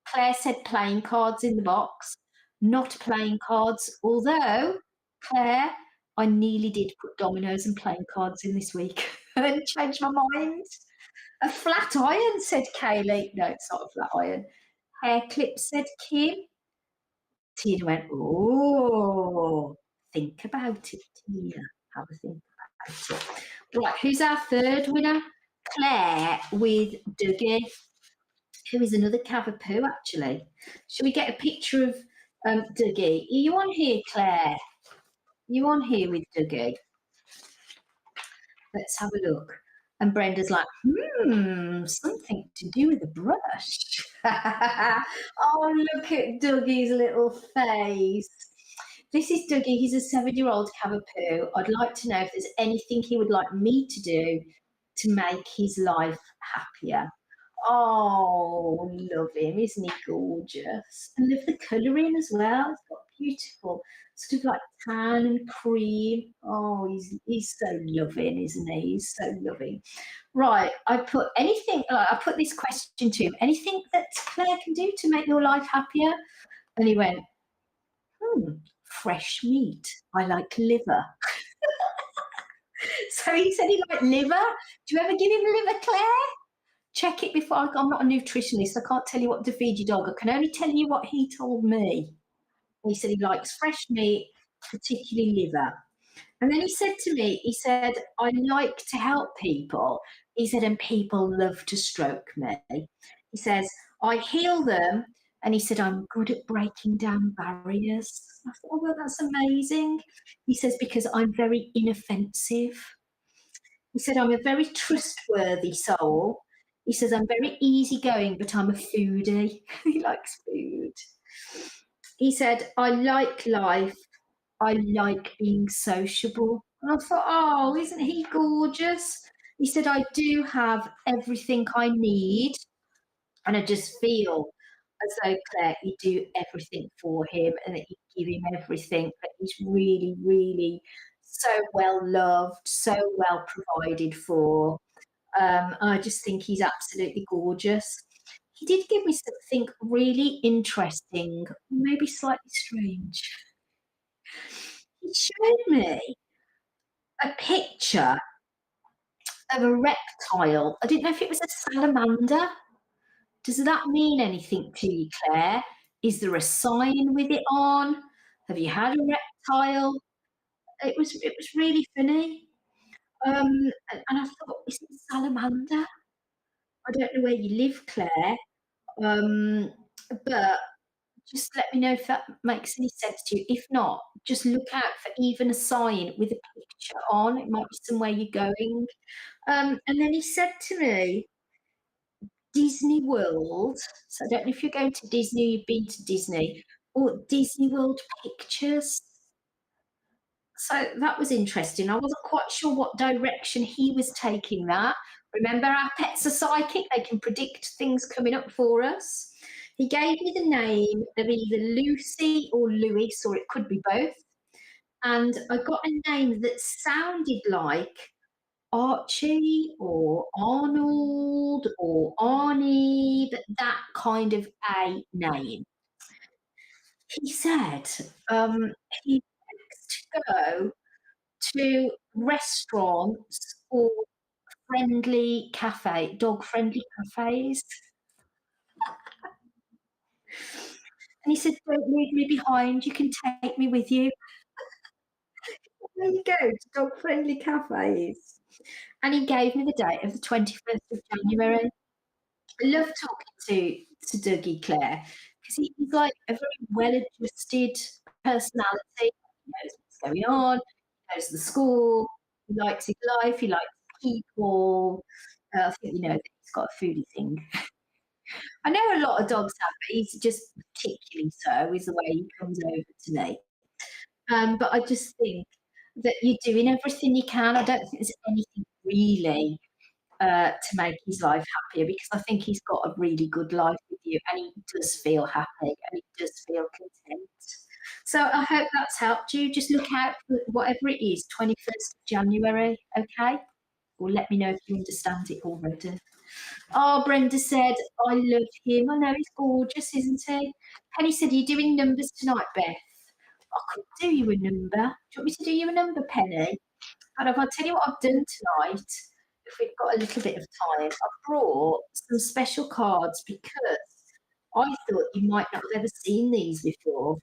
Claire said playing cards in the box, not playing cards. Although, Claire, I nearly did put dominoes and playing cards in this week and then changed my mind. A flat iron, said Kaylee. No, it's not a flat iron. Hair clip, said Kim. Tina went, oh, think about it, Tina. Have a think about it. Right, who's our third winner? Claire with Dougie, who is another Cavapoo, actually. Shall we get a picture of Dougie? Are you on here, Claire? You on here with Dougie? Let's have a look. And Brenda's like, something to do with a brush. Oh, look at Dougie's little face. This is Dougie. He's a 7-year-old Cavapoo. I'd like to know if there's anything he would like me to do to make his life happier. Oh, love him. Isn't he gorgeous? And love the colouring as well. It's got beautiful, sort of like tan and cream. Oh, he's so loving, isn't he? He's so loving. Right, I put anything, I put this question to him. Anything that Claire can do to make your life happier? And he went, fresh meat. I like liver. So he said he liked liver. Do you ever give him liver, Claire? Check it before. I'm not a nutritionist. I can't tell you what to feed your dog. I can only tell you what he told me. He said he likes fresh meat, particularly liver. And then he said to me, he said, I like to help people. He said, and people love to stroke me. He says, I heal them. And he said, I'm good at breaking down barriers. I thought, oh, well, that's amazing. He says, because I'm very inoffensive. He said, I'm a very trustworthy soul. He says, I'm very easygoing, but I'm a foodie. He likes food. He said, I like life. I like being sociable. And I thought, oh, isn't he gorgeous? He said, I do have everything I need. And I just feel as though, Claire, you do everything for him and that you give him everything, that he's really, really so well loved, so well provided for. I just think he's absolutely gorgeous. He did give me something really interesting, maybe slightly strange. He showed me a picture of a reptile. I didn't know if it was a salamander. Does that mean anything to you, Claire? Is there a sign with it on? Have you had a reptile? It was really funny. And I thought, is it a salamander? I don't know where you live, Claire, but just let me know if that makes any sense to you. If not, just look out for even a sign with a picture on. It might be somewhere you're going. And then he said to me, Disney World. So I don't know if you're going to Disney, you've been to Disney, or Disney World pictures. So that was interesting. I wasn't quite sure what direction he was taking that. Remember, our pets are psychic. They can predict things coming up for us. He gave me the name of either Lucy or Louis, or it could be both. And I got a name that sounded like Archie or Arnold or Arnie, but that kind of a name. He said he likes to go to restaurants or friendly cafe, dog-friendly cafes, and he said, "Don't leave me behind, you can take me with you." There you go, to dog-friendly cafes. And he gave me the date of the 21st of January. I love talking to Dougie Claire because he's like a very well-adjusted personality. He knows what's going on, he knows the school, he likes his life, he likes people. I think you know that he's got a foodie thing. I know a lot of dogs have, but he's just particularly so, is the way he comes over to me. But I just think that you're doing everything you can. I don't think there's anything really to make his life happier because I think he's got a really good life with you and he does feel happy and he does feel content. So I hope that's helped you. Just look out for whatever it is, 21st of January, okay? Or let me know if you understand it already. Oh, Brenda said, I love him. I know he's gorgeous, isn't he? Penny said, are you doing numbers tonight, Beth? I could do you a number. Do you want me to do you a number, Penny? And I'll tell you what I've done tonight. If we've got a little bit of time, I've brought some special cards because I thought you might not have ever seen these before.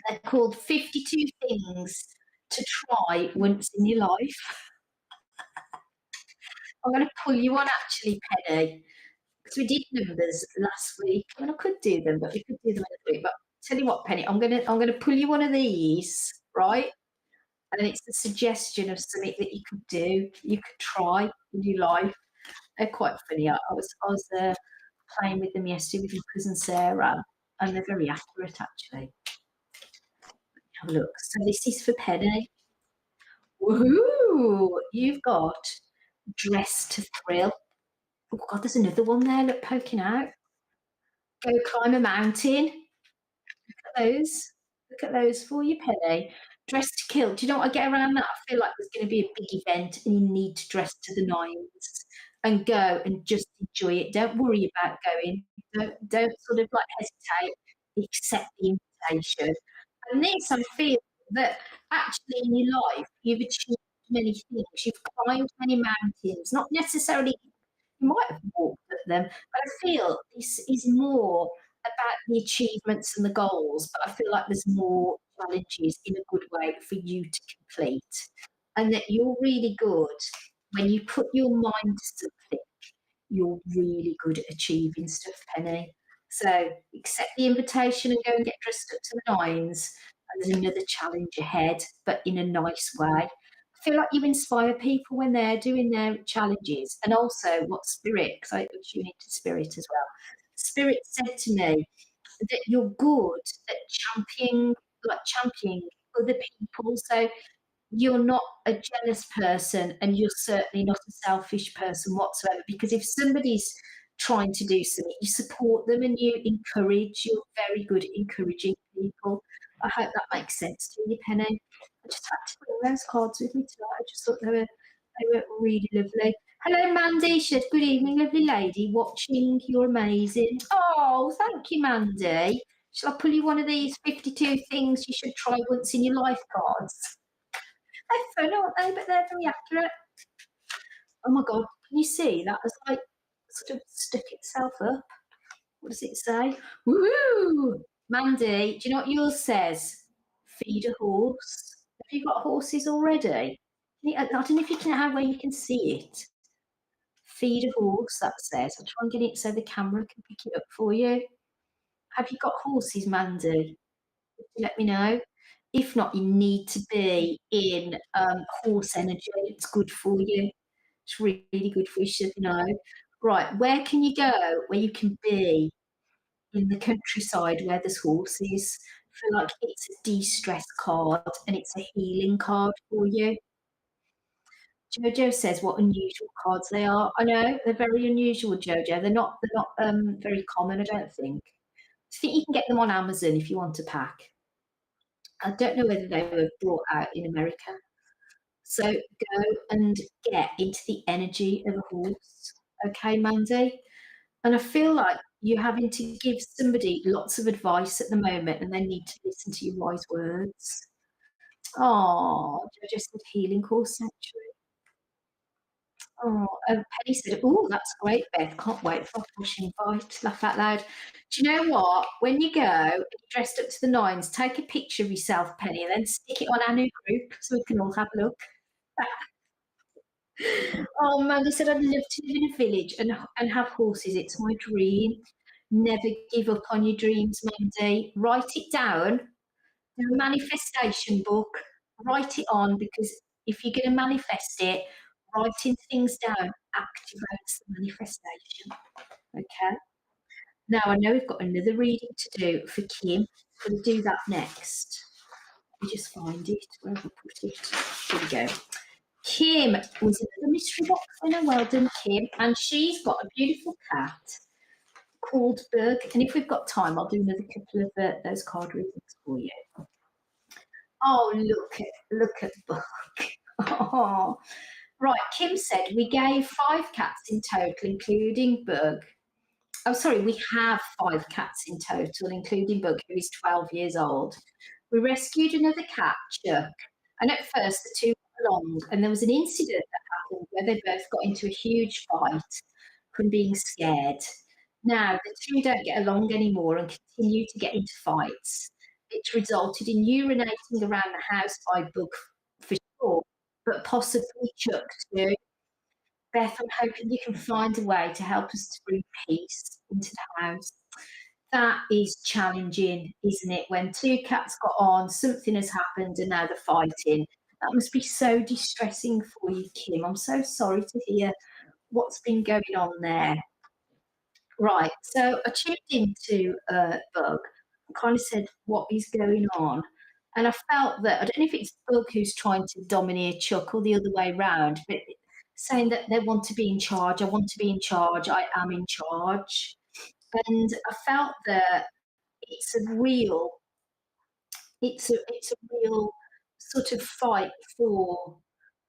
They're called 52 Things to Try Once in Your Life. I'm going to pull you one actually, Penny, because we did numbers last week. I mean, I could do them, but we could do them next week. But tell you what, Penny, I'm gonna pull you one of these, right? And it's a suggestion of something that you could do, you could try in your life. They're quite funny. I was playing with them yesterday with my cousin Sarah, and they're very accurate actually. Have a look. So this is for Penny. Woohoo! You've got Dress to Thrill. Oh God, there's another one there. Look, poking out. Go climb a mountain. At those. Look at those for you, Penny. Dress to kill. Do you know what I get around that? I feel like there's going to be a big event and you need to dress to the nines and go and just enjoy it. Don't worry about going. Don't sort of like hesitate. Accept the invitation. And this, I feel that actually in your life you've achieved many things. You've climbed many mountains, not necessarily you might have walked at them, but I feel this is more about the achievements and the goals, but I feel like there's more challenges in a good way for you to complete. And that you're really good when you put your mind to something, you're really good at achieving stuff, Penny. So accept the invitation and go and get dressed up to the nines. And there's another challenge ahead, but in a nice way. I feel like you inspire people when they're doing their challenges. And also what Spirit, because I tune into Spirit as well. Spirit said to me that you're good at championing other people. So you're not a jealous person and you're certainly not a selfish person whatsoever because if somebody's trying to do something you support them and you encourage, you're very good at encouraging people. I hope that makes sense to you, Penny. I just had to bring those cards with me tonight. I just thought they were really lovely. Hello, Mandy. She said, good evening, lovely lady. Watching, you're amazing. Oh, thank you, Mandy. Shall I pull you one of these 52 things you should try once in your life cards? They're fun, aren't they? But they're very accurate. Oh my God, can you see that has like sort of stuck itself up? What does it say? Woo! Mandy, do you know what yours says? Feed a horse. Have you got horses already? I don't know if you can have where you can see it. Feed a horse, that says. I'll try and get it so the camera can pick it up for you. Have you got horses, Mandy? Let me know. If not, you need to be in horse energy. It's good for you. It's really good for you, should you know. Right, where can you go where you can be in the countryside where there's horses? I feel like it's a de-stress card and it's a healing card for you. Jojo says what unusual cards they are. I know they're very unusual, Jojo. They're not very common, I don't think. I think you can get them on Amazon if you want a pack. I don't know whether they were brought out in America. So go and get into the energy of a horse. Okay, Mandy? And I feel like you're having to give somebody lots of advice at the moment and they need to listen to your wise words. Oh, Jojo said healing course sanctuary. Oh, Penny said, "Oh, that's great, Beth. Can't wait for a push invite." Laugh out loud. Do you know what? When you go and you're dressed up to the nines, take a picture of yourself, Penny, and then stick it on our new group so we can all have a look. Oh, Mandy said, "I'd love to live in a village and have horses. It's my dream." Never give up on your dreams, Mandy. Write it down. Do a manifestation book. Write it on because if you're going to manifest it, writing things down activates the manifestation. Okay. Now I know we've got another reading to do for Kim. We'll do that next. Let me just find it. Where have I put it? Here we go. Kim was another mystery box winner. Well done, Kim. And she's got a beautiful cat called Bug. And if we've got time, I'll do another couple of those card readings for you. Oh, look at Bug. Oh. Right, Kim said we gave 5 cats in total, including Bug. Oh, sorry, we have 5 cats in total, including Bug, who is 12 years old. We rescued another cat, Chuck, and at first the two got along, and there was an incident that happened where they both got into a huge fight from being scared. Now, the two don't get along anymore and continue to get into fights. It's resulted in urinating around the house by Bug for sure, but possibly Chuck too. Beth, I'm hoping you can find a way to help us to bring peace into the house. That is challenging, isn't it? When 2 cats got on, something has happened, and now they're fighting. That must be so distressing for you, Kim. I'm so sorry to hear what's been going on there. Right, so I tuned into Bug and kind of said, "What is going on?" And I felt that I don't know if it's Bug who's trying to domineer Chuck or the other way round, but saying that they want to be in charge. I want to be in charge. I am in charge. And I felt that it's a real, it's a real sort of fight for,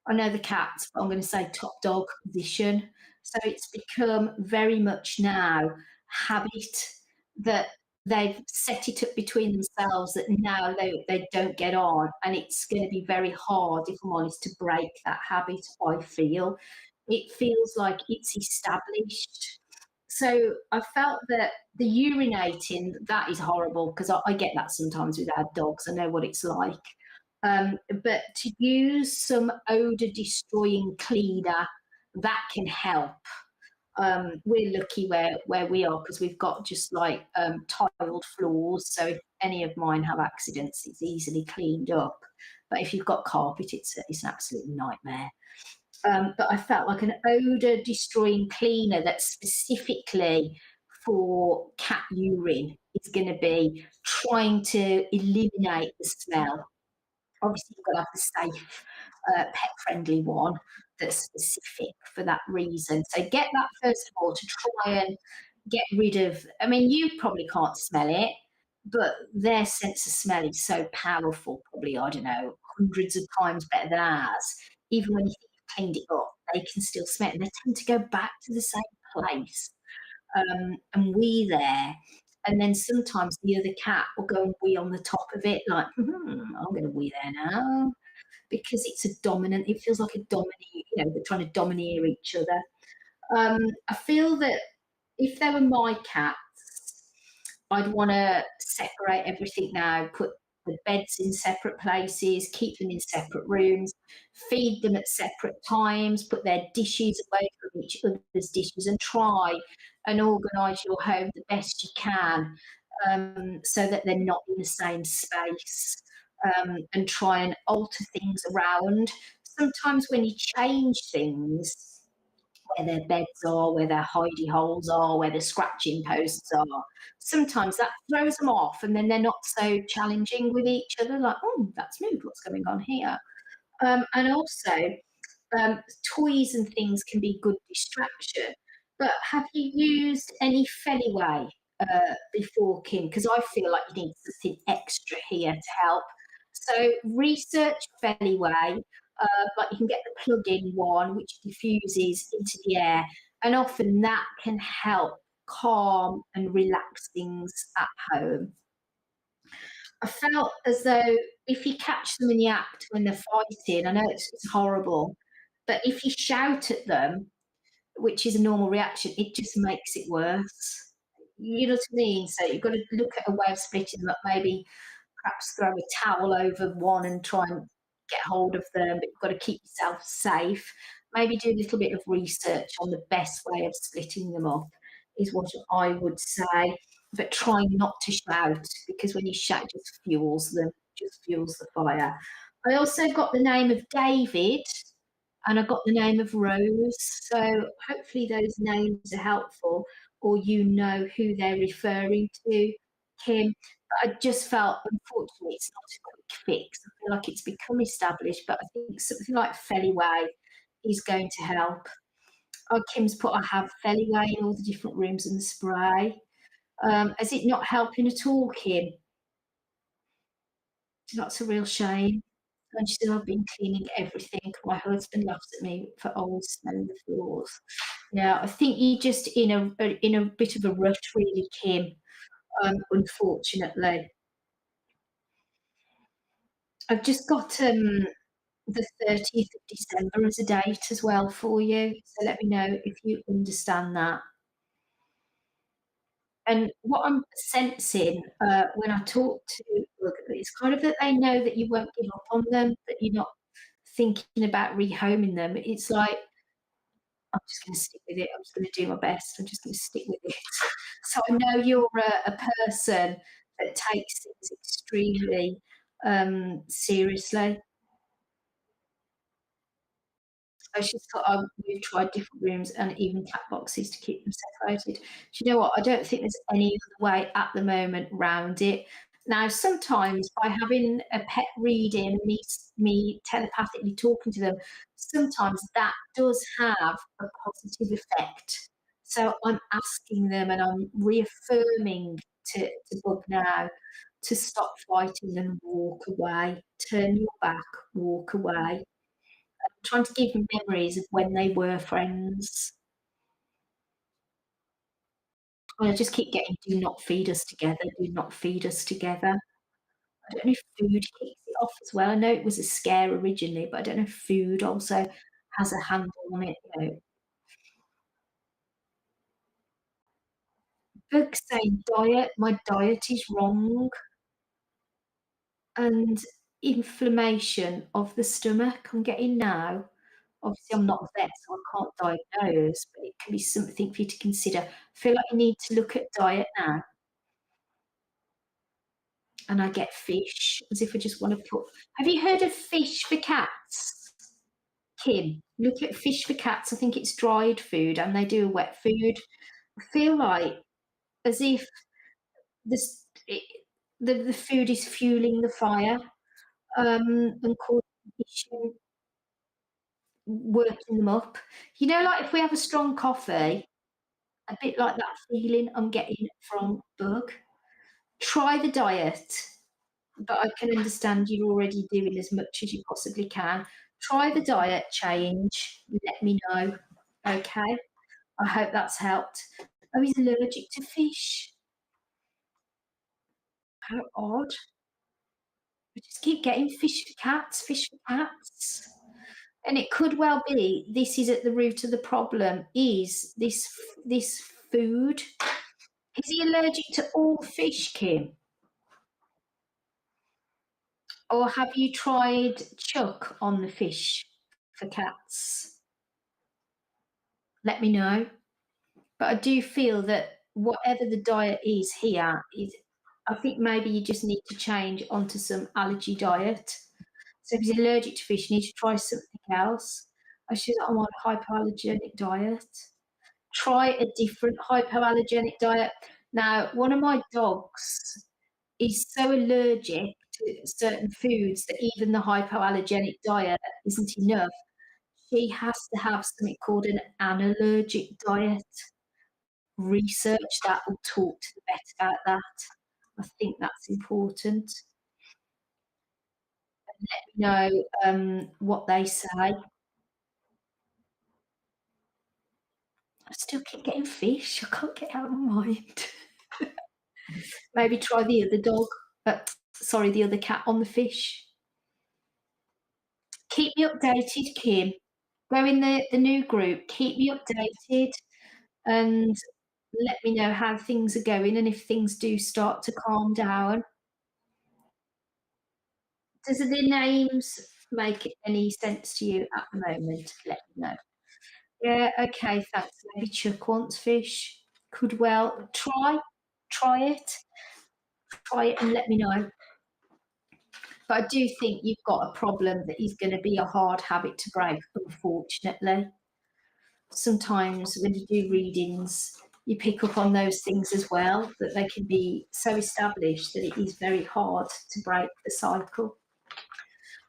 I know the cats, but I'm going to say top dog position. So it's become very much now habit that they've set it up between themselves that now they don't get on. And it's going to be very hard, if I'm honest, to break that habit, I feel. It feels like it's established. So I felt that the urinating, that is horrible because I get that sometimes with our dogs. I know what it's like. But to use some odor destroying cleaner, that can help. We're lucky where we are because we've got just like tiled floors. So if any of mine have accidents, it's easily cleaned up. But if you've got carpet, it's an absolute nightmare. But I felt like an odor destroying cleaner that's specifically for cat urine is going to be trying to eliminate the smell. Obviously, you've got to have the safe, pet friendly one that's specific for that reason. So get that first of all to try and get rid of. I mean, you probably can't smell it, but their sense of smell is so powerful, probably, I don't know, hundreds of times better than ours. Even when you think you've cleaned it up, they can still smell it. And they tend to go back to the same place and wee there. And then sometimes the other cat will go and wee on the top of it, like, I'm going to wee there now. Because it's a dominant, it feels like a dominate, they're trying to domineer each other. I feel that if they were my cats, I'd want to separate everything now, put the beds in separate places, keep them in separate rooms, feed them at separate times, put their dishes away from each other's dishes, and try and organise your home the best you can so that they're not in the same space and try and alter things around. Sometimes when you change things, where their beds are, where their hidey holes are, where the scratching posts are. Sometimes that throws them off, and then they're not so challenging with each other. Like, oh, that's moved. What's going on here? And also, toys and things can be good distraction. But have you used any Feliway before, Kim? Because I feel like you need something extra here to help. So research Feliway. Like you can get the plug-in one which diffuses into the air, and often that can help calm and relax things at home. I felt as though if you catch them in the act when they're fighting, I know it's horrible, but if you shout at them, which is a normal reaction, it just makes it worse. You know what I mean? So you've got to look at a way of splitting them up, maybe perhaps throw a towel over one and try and get hold of them, but you've got to keep yourself safe. Maybe do a little bit of research on the best way of splitting them up, is what I would say. But try not to shout, because when you shout, it just fuels them, just fuels the fire. I also got the name of David and I got the name of Rose. So hopefully those names are helpful, or you know who they're referring to, Kim. But I just felt, unfortunately, it's not a quick fix. I feel like it's become established, but I think something like Feliway is going to help. Oh, Kim's put, I have Feliway in all the different rooms and the spray. Is it not helping at all, Kim? That's a real shame. And she said, I've been cleaning everything. My husband laughs at me for always smelling the floors. Yeah, I think you're just in a bit of a rut, really, Kim. Unfortunately, I've just got the 30th of December as a date as well for you. So let me know if you understand that. And what I'm sensing when I talk to, look, it's kind of that they know that you won't give up on them, that you're not thinking about rehoming them. It's like, I'm just gonna stick with it. I'm just gonna do my best. I'm just gonna stick with it. So I know you're a person that takes things extremely seriously. So she's got, we've tried different rooms and even cat boxes to keep them separated. Do you know what? I don't think there's any other way at the moment round it. Now, sometimes by having a pet reading, me telepathically talking to them, sometimes that does have a positive effect. So I'm asking them and I'm reaffirming to Bug now to stop fighting and walk away. Turn your back, walk away, trying to give them memories of when they were friends. And I just keep getting, "Do not feed us together, do not feed us together." I don't know if food kicks it off as well. I know it was a scare originally, but I don't know if food also has a handle on it, you know. Books saying diet, my diet is wrong, and inflammation of the stomach I'm getting now. Obviously, I'm not a vet, so I can't diagnose, but it can be something for you to consider. I feel like you need to look at diet now. And I get fish, as if I just wanna put, have you heard of fish for cats? Kim, look at fish for cats. I think it's dried food and they do a wet food. I feel like as if this it the food is fueling the fire, and causing issue, working them up. You know, like if we have a strong coffee, a bit like that feeling I'm getting from Bug. Try the diet. But I can understand you're already doing as much as you possibly can. Try the diet change. Let me know. Okay. I hope that's helped. Oh, he's allergic to fish. How odd. We just keep getting fish for cats, fish for cats. And it could well be this is at the root of the problem, is this food. Is he allergic to all fish, Kim? Or have you tried chuck on the fish for cats? Let me know. But I do feel that whatever the diet is here, is, I think maybe you just need to change onto some allergy diet. So if he's allergic to fish, you need to try something else. I should, I'm on a hypoallergenic diet. Try a different hypoallergenic diet. Now, one of my dogs is so allergic to certain foods that even the hypoallergenic diet isn't enough. She has to have something called an analergic diet. Research that or talk to the vet about that. I think that's important. know what they say. I still keep getting fish. I can't get out of my mind. Maybe try the other dog. Sorry, the other cat on the fish. Keep me updated, Kim. Go in the new group. Keep me updated and let me know how things are going and if things do start to calm down. Does the names make any sense to you at the moment? Let me know. Yeah, okay, thanks. Maybe Chuck wants fish. Could well try it, try it and let me know. But I do think you've got a problem that is gonna be a hard habit to break, unfortunately. Sometimes when you do readings, you pick up on those things as well, that they can be so established that it is very hard to break the cycle.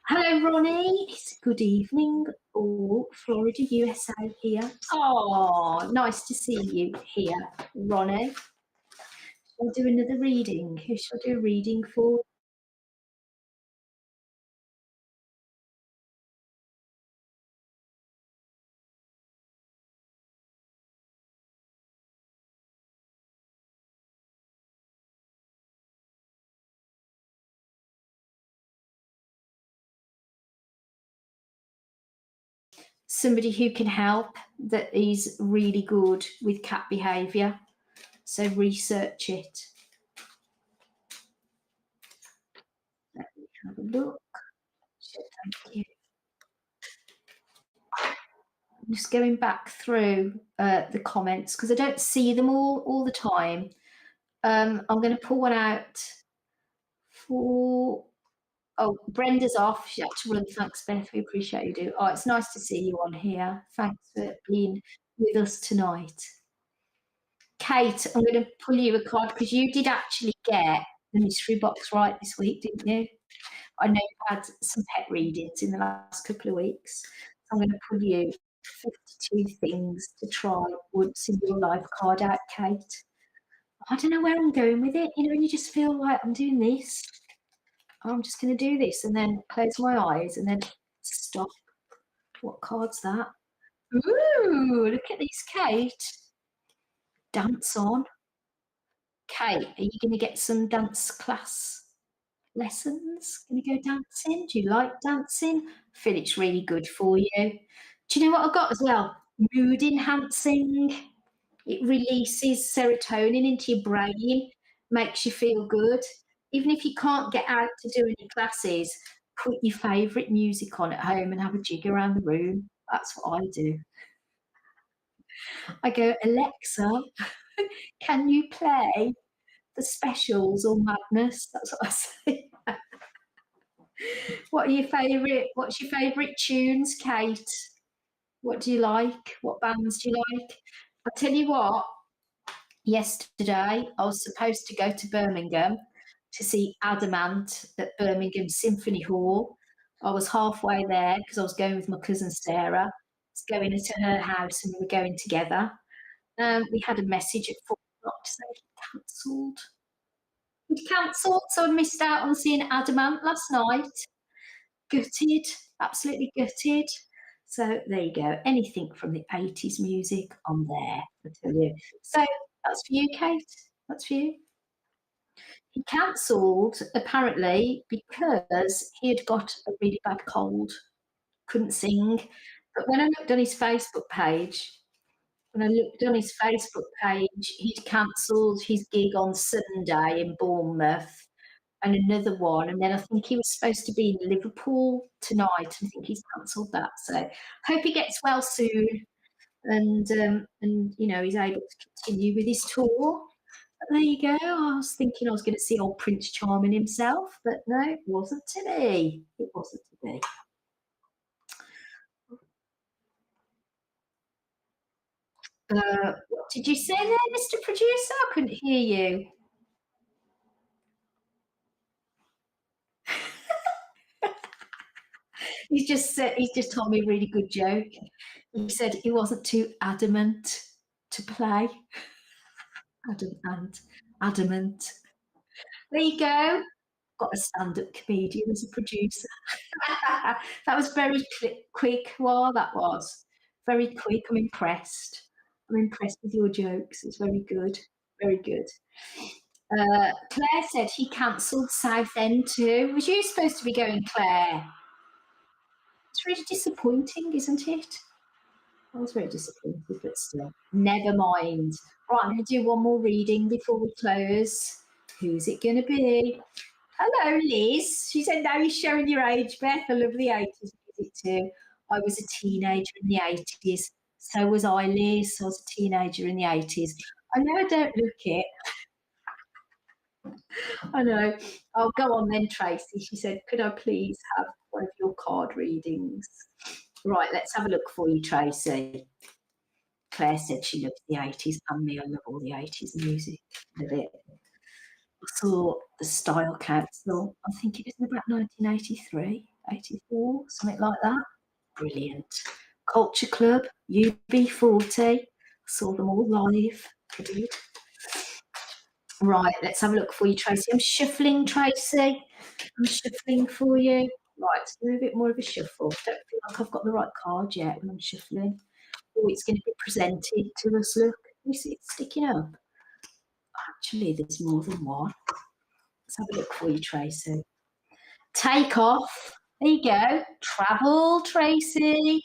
Hello, Ronnie. It's good evening. Oh, Florida, USA here. Oh, nice to see you here, Ronnie. Shall I do another reading? Who shall I do a reading for? Somebody who can help that is really good with cat behaviour. So research it. Let me have a look. Thank you. I'm just going back through the comments because I don't see them all the time. I'm going to pull one out for. Oh, Brenda's off. She had to run. Thanks, Beth. We appreciate you do. Oh, it's nice to see you on here. Thanks for being with us tonight. Kate, I'm going to pull you a card because you did actually get the mystery box right this week, didn't you? I know you had some pet readings in the last couple of weeks. So I'm going to pull you 52 things to try once in your life card out, Kate. I don't know where I'm going with it. You know, when you just feel like I'm doing this, I'm just going to do this and then close my eyes and then stop. What card's that? Ooh, look at this, Kate. Dance on. Kate, are you going to get some dance class lessons? Going to go dancing? Do you like dancing? I feel it's really good for you. Do you know what I got as well? Mood enhancing. It releases serotonin into your brain, makes you feel good. Even if you can't get out to do any classes, put your favourite music on at home and have a jig around the room. That's what I do. I go, Alexa, can you play the specials or madness? That's what I say. What's your favourite tunes, Kate? What do you like? What bands do you like? I'll tell you what, yesterday I was supposed to go to Birmingham to see Adamant at Birmingham Symphony Hall. I was halfway there because I was going with my cousin Sarah. I was going into her house and we were going together. We had a message at 4 o'clock to say he'd cancelled. He'd cancelled, so I missed out on seeing Adamant last night. Gutted, absolutely gutted. So there you go. Anything from the 80s music on there, I tell you. So that's for you, Kate. That's for you. He cancelled apparently because he had got a really bad cold, couldn't sing. But when I looked on his Facebook page, he'd cancelled his gig on Sunday in Bournemouth and another one. And then I think he was supposed to be in Liverpool tonight. I think he's cancelled that. So hope he gets well soon and you know he's able to continue with his tour. But there you go. I was thinking I was going to see old Prince Charming himself, but no, it wasn't to be. It wasn't to be. What did you say there, Mr. Producer? I couldn't hear you. He's just told me a really good joke. He said he wasn't too adamant to play. Adamant. Adamant. There you go. got a stand-up comedian as a producer. That was very quick. Well, that was very quick. I'm impressed. I'm impressed with your jokes. It's very good. Very good. Claire said he cancelled Southend too. Was you supposed to be going, Claire? It's really disappointing, isn't it? I was very disappointed, but still. Never mind. Right, I'm going to do one more reading before we close. Who's it going to be? Hello, Liz. She said, now you're showing your age, Beth. I love the 80s music too. I was a teenager in the 80s. So was I, Liz. I was a teenager in the 80s. I know I don't look it. I know. I'll go on then, Tracy. She said, could I please have one of your card readings? Right, let's have a look for you, Tracy. Claire said she loves the 80s, and me, I love all the 80s music. Love it. I saw the Style Council, I think it was about 1983, 84, something like that. Brilliant. Culture Club, UB40, I saw them all live. I did. Right, let's have a look for you, Tracy. I'm shuffling, Tracy. I'm shuffling for you. Right, let's do a bit more of a shuffle. Don't feel like I've got the right card yet when I'm shuffling. Oh, it's going to be presented to us. Look, you see it sticking up. Actually, there's more than one. Let's have a look for you, Tracy. Take off. There you go. Travel, Tracy.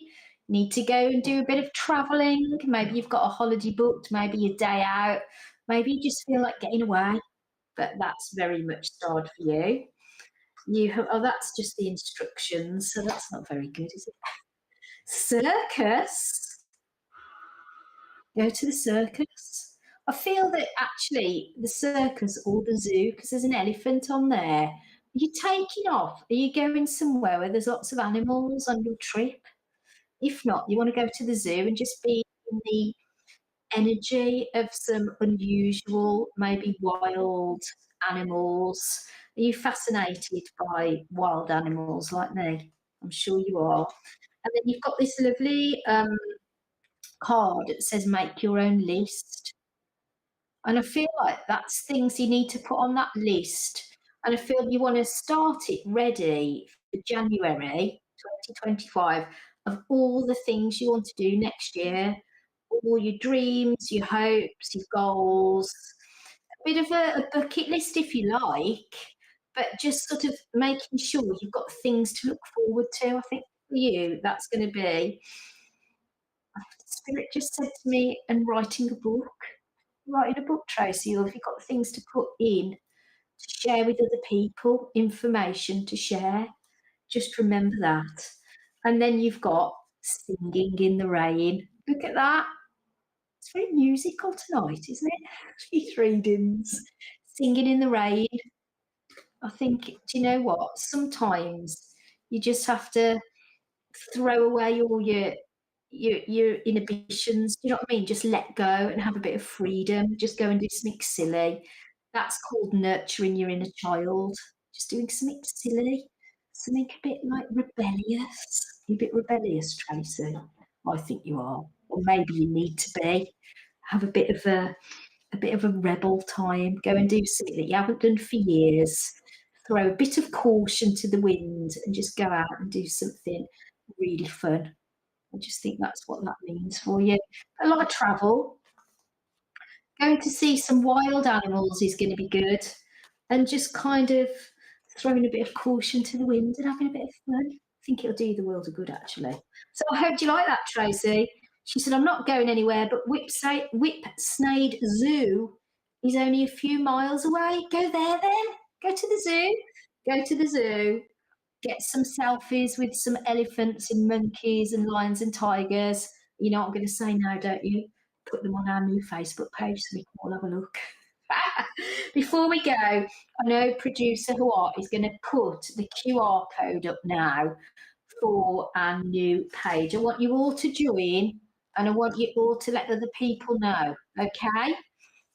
Need to go and do a bit of travelling. Maybe you've got a holiday booked, maybe a day out. Maybe you just feel like getting away. But that's very much starred for you. Oh, that's just the instructions, so that's not very good, is it? Circus. Go to the circus. I feel that actually the circus or the zoo, because there's an elephant on there. Are you taking off? Are you going somewhere where there's lots of animals on your trip? If not, you want to go to the zoo and just be in the energy of some unusual, maybe wild animals. Are you fascinated by wild animals like me? I'm sure you are. And then you've got this lovely card that says make your own list. And I feel like that's things you need to put on that list. And I feel you want to start it ready for January 2025 of all the things you want to do next year, all your dreams, your hopes, your goals, a bit of a bucket list if you like, but just sort of making sure you've got things to look forward to. I think for you, that's going to be, Spirit just said to me, and writing a book. Writing a book, Tracy, or have you got things to put in to share with other people, information to share? Just remember that. And then you've got singing in the rain. Look at that. It's very musical tonight, isn't it? These readings. Singing in the rain. I think, do you know what? Sometimes you just have to throw away all your inhibitions. Do you know what I mean? Just let go and have a bit of freedom. Just go and do something silly. That's called nurturing your inner child. Just doing something silly, something a bit like rebellious. You're a bit rebellious, Tracy. I think you are, or maybe you need to be. Have a bit of a rebel time. Go and do something that you haven't done for years. Throw a bit of caution to the wind and just go out and do something really fun. I just think that's what that means for you. A lot of travel. Going to see some wild animals is going to be good. And just kind of throwing a bit of caution to the wind and having a bit of fun. I think it'll do the world a good, actually. So I hope you like that, Tracy. She said, I'm not going anywhere, but Whipsnade Zoo is only a few miles away. Go there then. Go to the zoo. Go to the zoo. Get some selfies with some elephants and monkeys and lions and tigers. You know what I'm going to say now, don't you? Put them on our new Facebook page so we can all have a look. Before we go, I know producer Huart is going to put the QR code up now for our new page. I want you all to join and I want you all to let other people know, okay?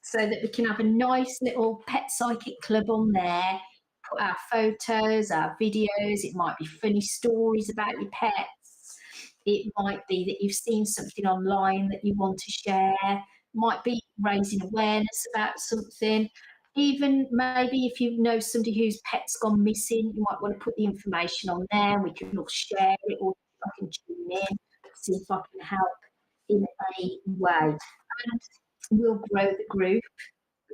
So that we can have a nice little Pet Psychic Club on there. Put our photos, our videos. It might be funny stories about your pets. It might be that you've seen something online that you want to share. Might be raising awareness about something. even maybe if you know somebody whose pet's gone missing, you might want to put the information on there. We can all share it, or I can tune in, see if I can help in any way. And we'll grow the group.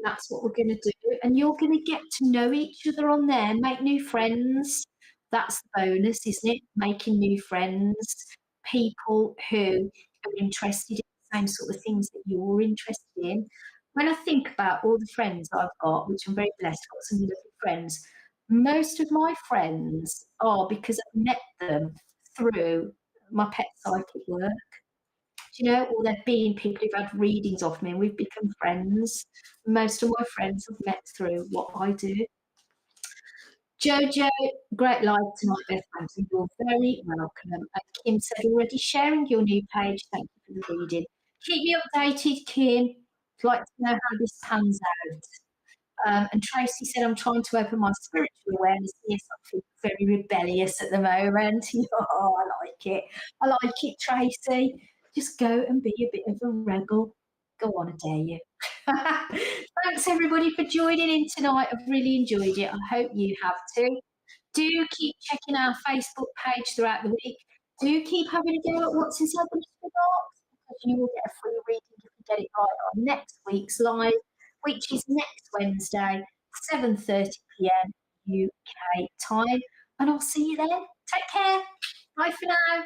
That's what we're going to do. And you're going to get to know each other on there, make new friends. That's the bonus, isn't it? Making new friends, people who are interested in the same sort of things that you're interested in. When I think about all the friends I've got, which I'm very blessed, I've got some lovely friends, most of my friends are because I've met them through my pet psychic work. Do you know, or there have been people who've had readings of me and we've become friends. Most of my friends I've met through what I do. Jojo, great live tonight, Beth. Thank you. You're very welcome. And Kim said already sharing your new page. Thank you for the reading. Keep me updated, Kim. I'd like to know how this pans out. And Tracy said, I'm trying to open my spiritual awareness. Yes, I feel very rebellious at the moment. Oh, I like it. I like it, Tracy. Just go and be a bit of a rebel. Go on, I dare you. Thanks, everybody, for joining in tonight. I've really enjoyed it. I hope you have too. Do keep checking our Facebook page throughout the week. Do keep having a go at what's inside the mystery box, because you will get a free reading if you get it right on next week's live, which is next Wednesday, 7:30 p.m. UK time. And I'll see you then. Take care. Bye for now.